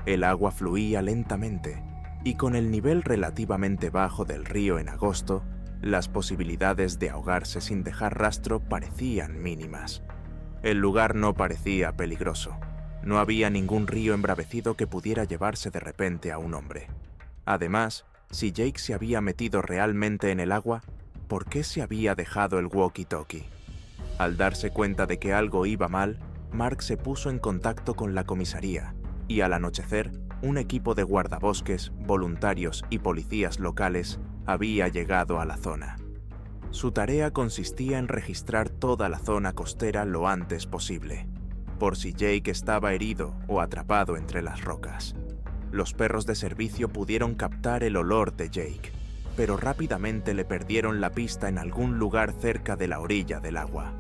El agua fluía lentamente, y con el nivel relativamente bajo del río en agosto, las posibilidades de ahogarse sin dejar rastro parecían mínimas. El lugar no parecía peligroso. No había ningún río embravecido que pudiera llevarse de repente a un hombre. Además, si Jake se había metido realmente en el agua, ¿por qué se había dejado el walkie-talkie? Al darse cuenta de que algo iba mal, Mark se puso en contacto con la comisaría y al anochecer, un equipo de guardabosques, voluntarios y policías locales había llegado a la zona. Su tarea consistía en registrar toda la zona costera lo antes posible, por si Jake estaba herido o atrapado entre las rocas. Los perros de servicio pudieron captar el olor de Jake, pero rápidamente le perdieron la pista en algún lugar cerca de la orilla del agua.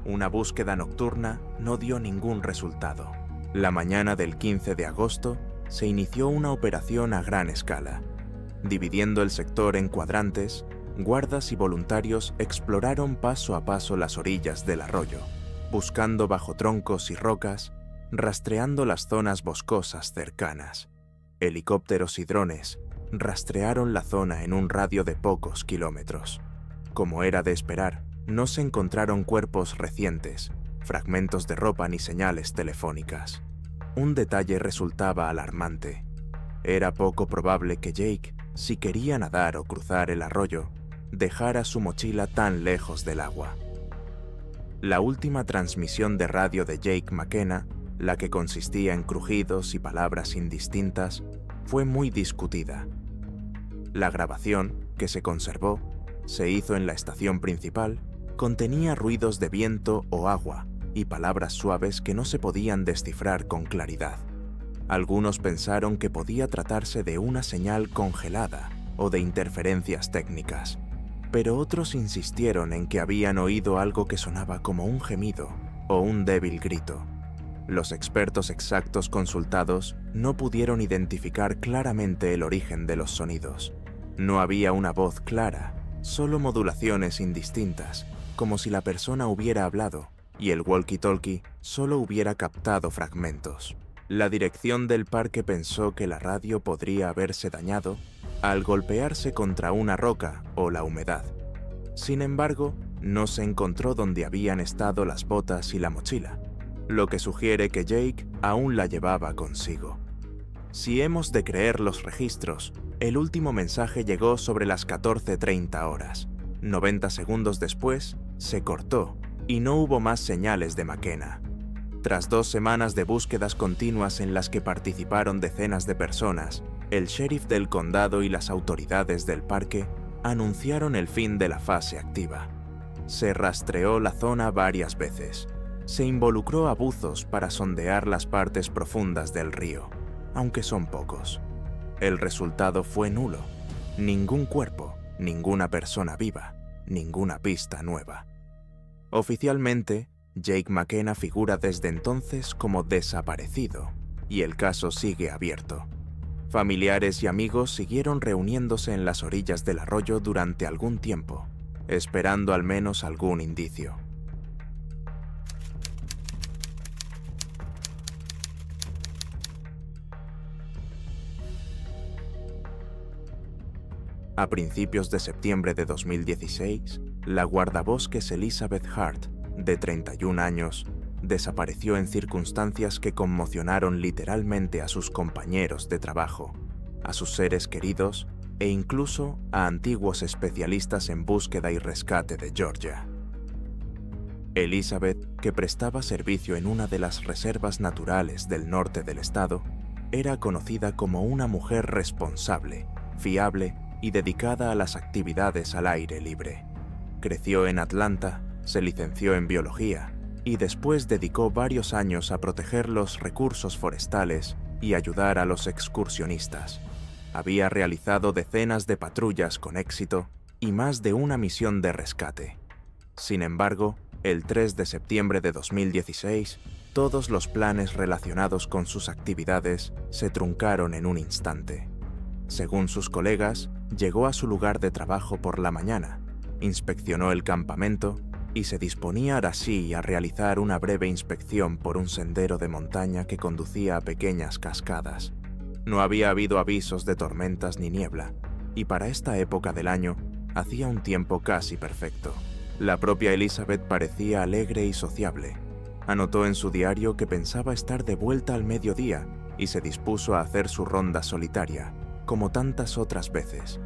Una búsqueda nocturna no dio ningún resultado. La mañana del 15 de agosto se inició una operación a gran escala. Dividiendo el sector en cuadrantes, guardas y voluntarios exploraron paso a paso las orillas del arroyo, buscando bajo troncos y rocas, rastreando las zonas boscosas cercanas. Helicópteros y drones rastrearon la zona en un radio de pocos kilómetros. Como era de esperar, no se encontraron cuerpos recientes, fragmentos de ropa ni señales telefónicas. Un detalle resultaba alarmante. Era poco probable que Jake, si quería nadar o cruzar el arroyo, dejara su mochila tan lejos del agua. La última transmisión de radio de Jake McKenna, la que consistía en crujidos y palabras indistintas, fue muy discutida. La grabación, que se conservó, se hizo en la estación principal, contenía ruidos de viento o agua y palabras suaves que no se podían descifrar con claridad. Algunos pensaron que podía tratarse de una señal congelada o de interferencias técnicas, pero otros insistieron en que habían oído algo que sonaba como un gemido o un débil grito. Los expertos exactos consultados no pudieron identificar claramente el origen de los sonidos. No había una voz clara, solo modulaciones indistintas, como si la persona hubiera hablado y el walkie-talkie solo hubiera captado fragmentos. La dirección del parque pensó que la radio podría haberse dañado al golpearse contra una roca o la humedad. Sin embargo, no se encontró donde habían estado las botas y la mochila, lo que sugiere que Jake aún la llevaba consigo. Si hemos de creer los registros, el último mensaje llegó sobre las 14:30 horas. 90 segundos después, se cortó y no hubo más señales de McKenna. Tras 2 semanas de búsquedas continuas en las que participaron decenas de personas, el sheriff del condado y las autoridades del parque anunciaron el fin de la fase activa. Se rastreó la zona varias veces. Se involucró a buzos para sondear las partes profundas del río, aunque son pocos. El resultado fue nulo. Ningún cuerpo, ninguna persona viva, ninguna pista nueva. Oficialmente, Jake McKenna figura desde entonces como desaparecido, y el caso sigue abierto. Familiares y amigos siguieron reuniéndose en las orillas del arroyo durante algún tiempo, esperando al menos algún indicio. A principios de septiembre de 2016, la guardabosques Elizabeth Hart, de 31 años, desapareció en circunstancias que conmocionaron literalmente a sus compañeros de trabajo, a sus seres queridos e incluso a antiguos especialistas en búsqueda y rescate de Georgia. Elizabeth, que prestaba servicio en una de las reservas naturales del norte del estado, era conocida como una mujer responsable, fiable y dedicada a las actividades al aire libre. Creció en Atlanta, se licenció en biología y después dedicó varios años a proteger los recursos forestales y ayudar a los excursionistas. Había realizado decenas de patrullas con éxito y más de una misión de rescate. Sin embargo, el 3 de septiembre de 2016, todos los planes relacionados con sus actividades se truncaron en un instante. Según sus colegas, llegó a su lugar de trabajo por la mañana, inspeccionó el campamento y se disponía ahora sí a realizar una breve inspección por un sendero de montaña que conducía a pequeñas cascadas. No había habido avisos de tormentas ni niebla, y para esta época del año hacía un tiempo casi perfecto. La propia Elizabeth parecía alegre y sociable. Anotó en su diario que pensaba estar de vuelta al mediodía y se dispuso a hacer su ronda solitaria, como tantas otras veces.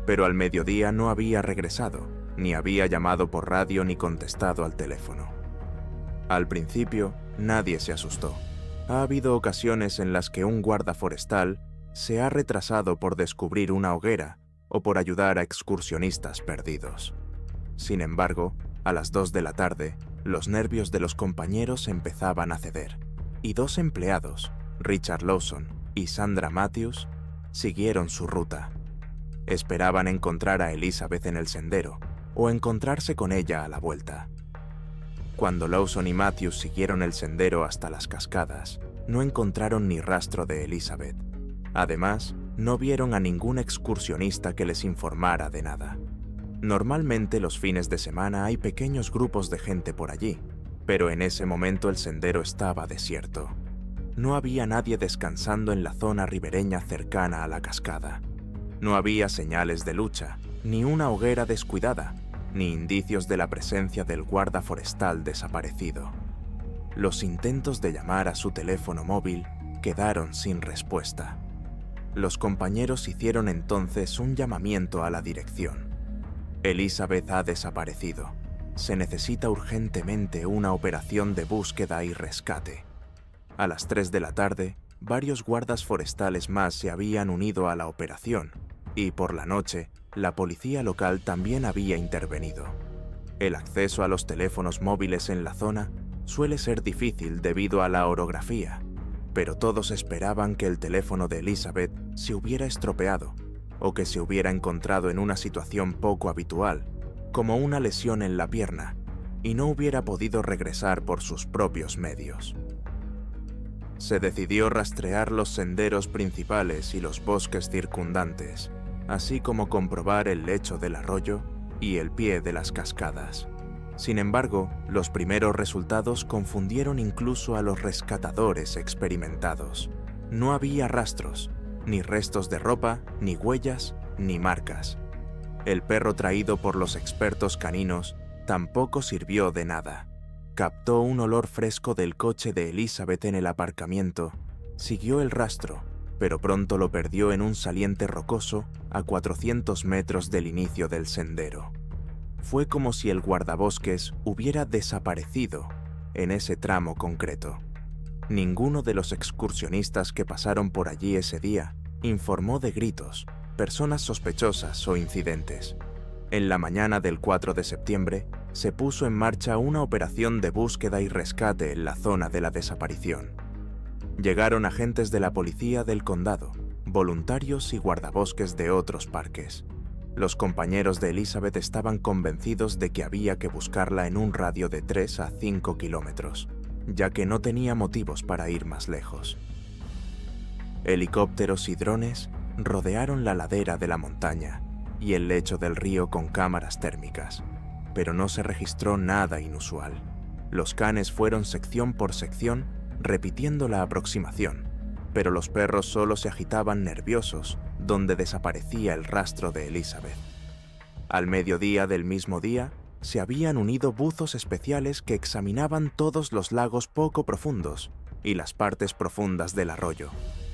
Pero al mediodía no había regresado, ni había llamado por radio ni contestado al teléfono. Al principio, nadie se asustó. Ha habido ocasiones en las que un guarda forestal se ha retrasado por descubrir una hoguera o por ayudar a excursionistas perdidos. Sin embargo, a las 2 de la tarde, los nervios de los compañeros empezaban a ceder, y dos empleados, Richard Lawson y Sandra Matthews, siguieron su ruta. Esperaban encontrar a Elizabeth en el sendero o encontrarse con ella a la vuelta. Cuando Lawson y Matthews siguieron el sendero hasta las cascadas, no encontraron ni rastro de Elizabeth. Además, no vieron a ningún excursionista que les informara de nada. Normalmente los fines de semana hay pequeños grupos de gente por allí, pero en ese momento el sendero estaba desierto. No había nadie descansando en la zona ribereña cercana a la cascada. No había señales de lucha, ni una hoguera descuidada, ni indicios de la presencia del guarda forestal desaparecido. Los intentos de llamar a su teléfono móvil quedaron sin respuesta. Los compañeros hicieron entonces un llamamiento a la dirección. Elizabeth ha desaparecido. Se necesita urgentemente una operación de búsqueda y rescate. A las 3 de la tarde, varios guardas forestales más se habían unido a la operación y por la noche, la policía local también había intervenido. El acceso a los teléfonos móviles en la zona suele ser difícil debido a la orografía, pero todos esperaban que el teléfono de Elizabeth se hubiera estropeado o que se hubiera encontrado en una situación poco habitual, como una lesión en la pierna, y no hubiera podido regresar por sus propios medios. Se decidió rastrear los senderos principales y los bosques circundantes, así como comprobar el lecho del arroyo y el pie de las cascadas. Sin embargo, los primeros resultados confundieron incluso a los rescatadores experimentados. No había rastros, ni restos de ropa, ni huellas, ni marcas. El perro traído por los expertos caninos tampoco sirvió de nada. Captó un olor fresco del coche de Elizabeth en el aparcamiento, siguió el rastro, pero pronto lo perdió en un saliente rocoso a 400 metros del inicio del sendero. Fue como si el guardabosques hubiera desaparecido en ese tramo concreto. Ninguno de los excursionistas que pasaron por allí ese día informó de gritos, personas sospechosas o incidentes. En la mañana del 4 de septiembre, se puso en marcha una operación de búsqueda y rescate en la zona de la desaparición. Llegaron agentes de la policía del condado, voluntarios y guardabosques de otros parques. Los compañeros de Elizabeth estaban convencidos de que había que buscarla en un radio de 3 a 5 kilómetros, ya que no tenía motivos para ir más lejos. Helicópteros y drones rodearon la ladera de la montaña y el lecho del río con cámaras térmicas, pero no se registró nada inusual. Los canes fueron sección por sección repitiendo la aproximación, pero los perros solo se agitaban nerviosos donde desaparecía el rastro de Elizabeth. Al mediodía del mismo día, se habían unido buzos especiales que examinaban todos los lagos poco profundos y las partes profundas del arroyo,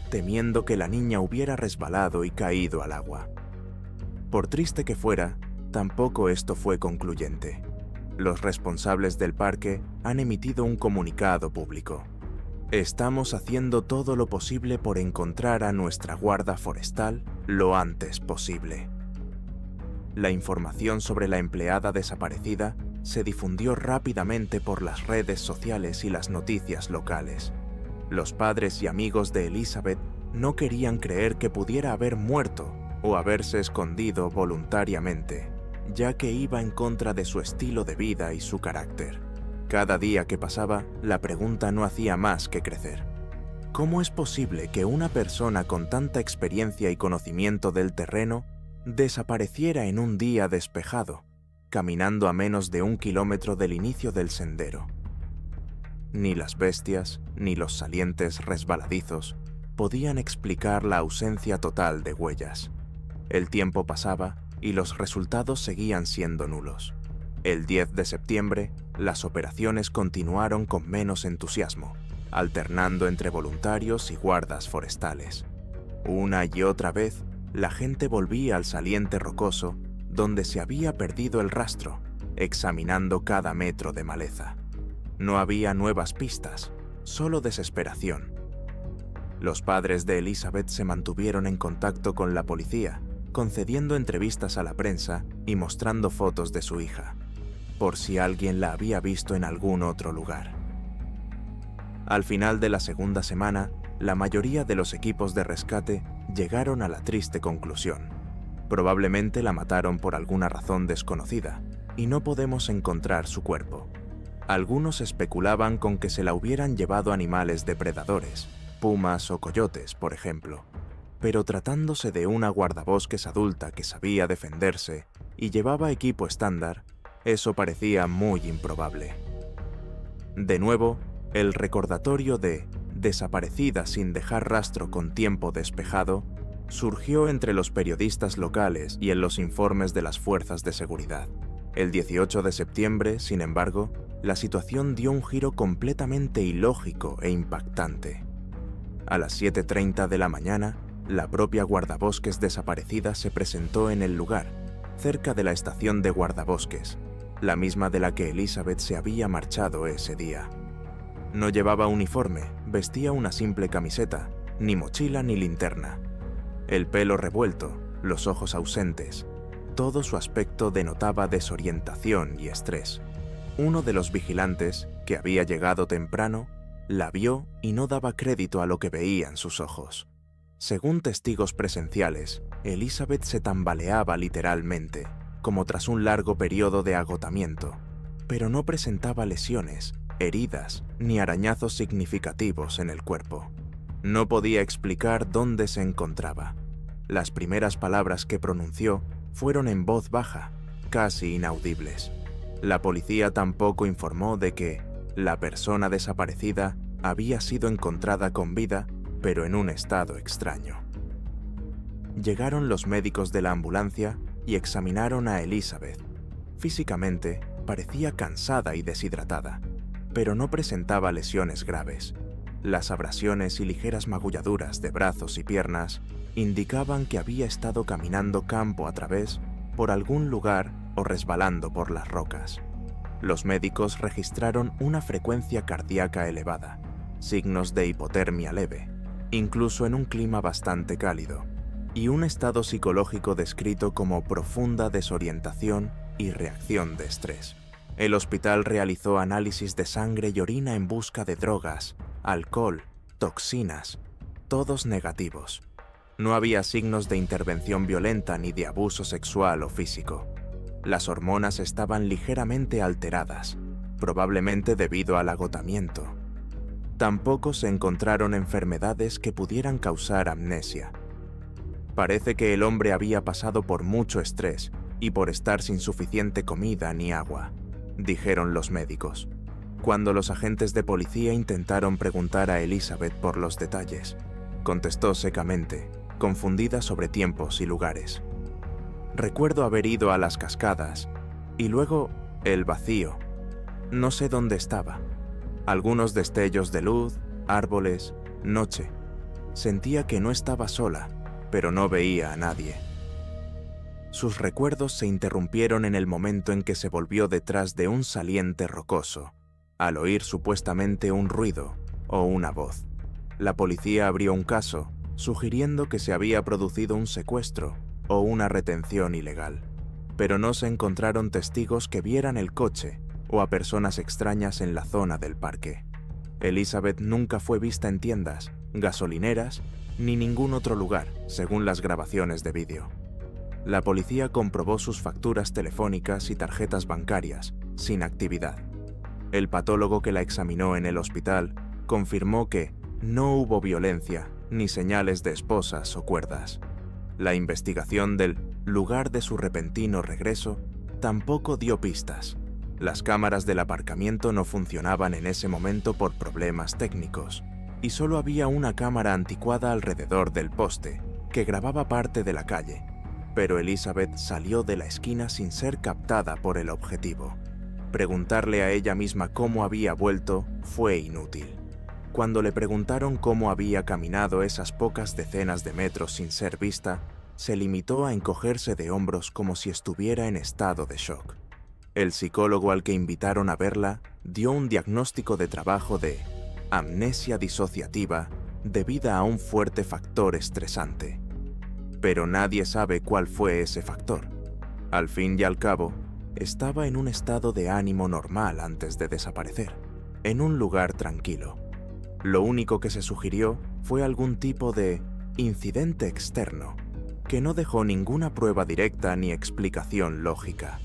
temiendo que la niña hubiera resbalado y caído al agua. Por triste que fuera, tampoco esto fue concluyente. Los responsables del parque han emitido un comunicado público. Estamos haciendo todo lo posible por encontrar a nuestra guarda forestal lo antes posible. La información sobre la empleada desaparecida se difundió rápidamente por las redes sociales y las noticias locales. Los padres y amigos de Elizabeth no querían creer que pudiera haber muerto o haberse escondido voluntariamente, ya que iba en contra de su estilo de vida y su carácter. Cada día que pasaba, la pregunta no hacía más que crecer. ¿Cómo es posible que una persona con tanta experiencia y conocimiento del terreno desapareciera en un día despejado, caminando a menos de 1 kilómetro del inicio del sendero? Ni las bestias, ni los salientes resbaladizos podían explicar la ausencia total de huellas. El tiempo pasaba y los resultados seguían siendo nulos. El 10 de septiembre, las operaciones continuaron con menos entusiasmo, alternando entre voluntarios y guardas forestales. Una y otra vez, la gente volvía al saliente rocoso donde se había perdido el rastro, examinando cada metro de maleza. No había nuevas pistas, solo desesperación. Los padres de Elizabeth se mantuvieron en contacto con la policía, concediendo entrevistas a la prensa y mostrando fotos de su hija, por si alguien la había visto en algún otro lugar. Al final de la segunda semana, la mayoría de los equipos de rescate llegaron a la triste conclusión. Probablemente la mataron por alguna razón desconocida, y no podemos encontrar su cuerpo. Algunos especulaban con que se la hubieran llevado animales depredadores, pumas o coyotes, por ejemplo. Pero tratándose de una guardabosques adulta que sabía defenderse y llevaba equipo estándar, eso parecía muy improbable. De nuevo, el recordatorio de desaparecida sin dejar rastro con tiempo despejado surgió entre los periodistas locales y en los informes de las fuerzas de seguridad. El 18 de septiembre, sin embargo, la situación dio un giro completamente ilógico e impactante. A las 7:30 de la mañana, la propia guardabosques desaparecida se presentó en el lugar, cerca de la estación de guardabosques, la misma de la que Elizabeth se había marchado ese día. No llevaba uniforme, vestía una simple camiseta, ni mochila ni linterna. El pelo revuelto, los ojos ausentes, todo su aspecto denotaba desorientación y estrés. Uno de los vigilantes, que había llegado temprano, la vio y no daba crédito a lo que veían sus ojos. Según testigos presenciales, Elizabeth se tambaleaba literalmente, como tras un largo periodo de agotamiento, pero no presentaba lesiones, heridas ni arañazos significativos en el cuerpo. No podía explicar dónde se encontraba. Las primeras palabras que pronunció fueron en voz baja, casi inaudibles. La policía tampoco informó de que la persona desaparecida había sido encontrada con vida, pero en un estado extraño. Llegaron los médicos de la ambulancia y examinaron a Elizabeth. Físicamente, parecía cansada y deshidratada, pero no presentaba lesiones graves. Las abrasiones y ligeras magulladuras de brazos y piernas indicaban que había estado caminando campo a través por algún lugar o resbalando por las rocas. Los médicos registraron una frecuencia cardíaca elevada, signos de hipotermia leve, incluso en un clima bastante cálido, y un estado psicológico descrito como profunda desorientación y reacción de estrés. El hospital realizó análisis de sangre y orina en busca de drogas, alcohol, toxinas, todos negativos. No había signos de intervención violenta ni de abuso sexual o físico. Las hormonas estaban ligeramente alteradas, probablemente debido al agotamiento. Tampoco se encontraron enfermedades que pudieran causar amnesia. Parece que el hombre había pasado por mucho estrés y por estar sin suficiente comida ni agua, dijeron los médicos. Cuando los agentes de policía intentaron preguntar a Elizabeth por los detalles, contestó secamente: confundida sobre tiempos y lugares. Recuerdo haber ido a las cascadas y luego el vacío. No sé dónde estaba. Algunos destellos de luz, árboles, noche. Sentía que no estaba sola, pero no veía a nadie. Sus recuerdos se interrumpieron en el momento en que se volvió detrás de un saliente rocoso, al oír supuestamente un ruido o una voz. La policía abrió un caso, sugiriendo que se había producido un secuestro o una retención ilegal, pero no se encontraron testigos que vieran el coche o a personas extrañas en la zona del parque. Elizabeth nunca fue vista en tiendas, gasolineras ni ningún otro lugar, según las grabaciones de vídeo. La policía comprobó sus facturas telefónicas y tarjetas bancarias, sin actividad. El patólogo que la examinó en el hospital confirmó que no hubo violencia ni señales de esposas o cuerdas. La investigación del lugar de su repentino regreso tampoco dio pistas. Las cámaras del aparcamiento no funcionaban en ese momento por problemas técnicos, y solo había una cámara anticuada alrededor del poste, que grababa parte de la calle, pero Elizabeth salió de la esquina sin ser captada por el objetivo. Preguntarle a ella misma cómo había vuelto fue inútil. Cuando le preguntaron cómo había caminado esas pocas decenas de metros sin ser vista, se limitó a encogerse de hombros como si estuviera en estado de shock. El psicólogo al que invitaron a verla dio un diagnóstico de trabajo de amnesia disociativa debida a un fuerte factor estresante. Pero nadie sabe cuál fue ese factor. Al fin y al cabo, estaba en un estado de ánimo normal antes de desaparecer, en un lugar tranquilo. Lo único que se sugirió fue algún tipo de incidente externo, que no dejó ninguna prueba directa ni explicación lógica.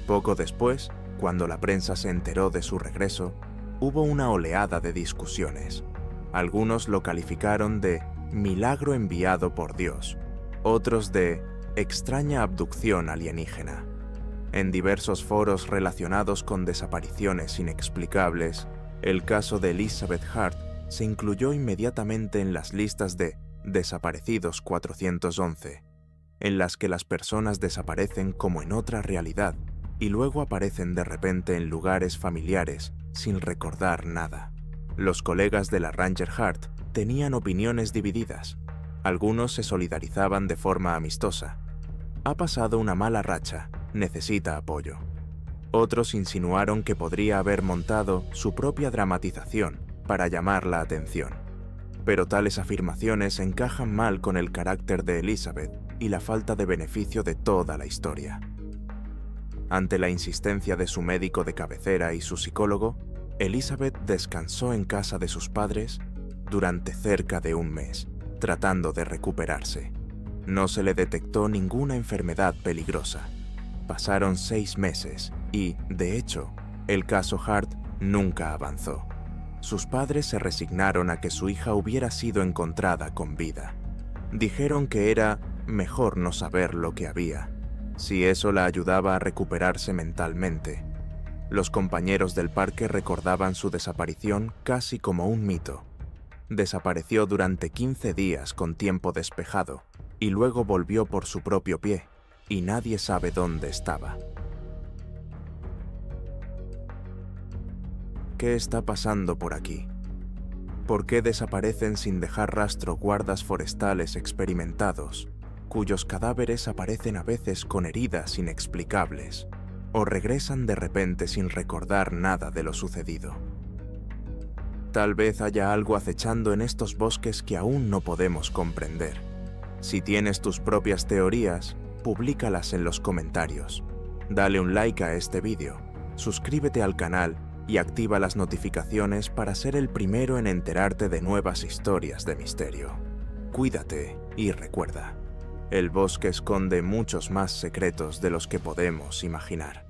Poco después, cuando la prensa se enteró de su regreso, hubo una oleada de discusiones. Algunos lo calificaron de milagro enviado por Dios, otros de extraña abducción alienígena. En diversos foros relacionados con desapariciones inexplicables, el caso de Elizabeth Hart se incluyó inmediatamente en las listas de desaparecidos 411, en las que las personas desaparecen como en otra realidad y luego aparecen de repente en lugares familiares sin recordar nada. Los colegas de la Ranger Hart tenían opiniones divididas. Algunos se solidarizaban de forma amistosa. Ha pasado una mala racha, necesita apoyo. Otros insinuaron que podría haber montado su propia dramatización para llamar la atención. Pero tales afirmaciones encajan mal con el carácter de Elizabeth y la falta de beneficio de toda la historia. Ante la insistencia de su médico de cabecera y su psicólogo, Elizabeth descansó en casa de sus padres durante cerca de un mes, tratando de recuperarse. No se le detectó ninguna enfermedad peligrosa. Pasaron 6 meses y, de hecho, el caso Hart nunca avanzó. Sus padres se resignaron a que su hija hubiera sido encontrada con vida. Dijeron que era mejor no saber lo que había, si eso la ayudaba a recuperarse mentalmente. Los compañeros del parque recordaban su desaparición casi como un mito. Desapareció durante 15 días con tiempo despejado y luego volvió por su propio pie, y nadie sabe dónde estaba. ¿Qué está pasando por aquí? ¿Por qué desaparecen sin dejar rastro guardas forestales experimentados, cuyos cadáveres aparecen a veces con heridas inexplicables, o regresan de repente sin recordar nada de lo sucedido? Tal vez haya algo acechando en estos bosques que aún no podemos comprender. Si tienes tus propias teorías, públicalas en los comentarios. Dale un like a este vídeo, suscríbete al canal y activa las notificaciones para ser el primero en enterarte de nuevas historias de misterio. Cuídate y recuerda, el bosque esconde muchos más secretos de los que podemos imaginar.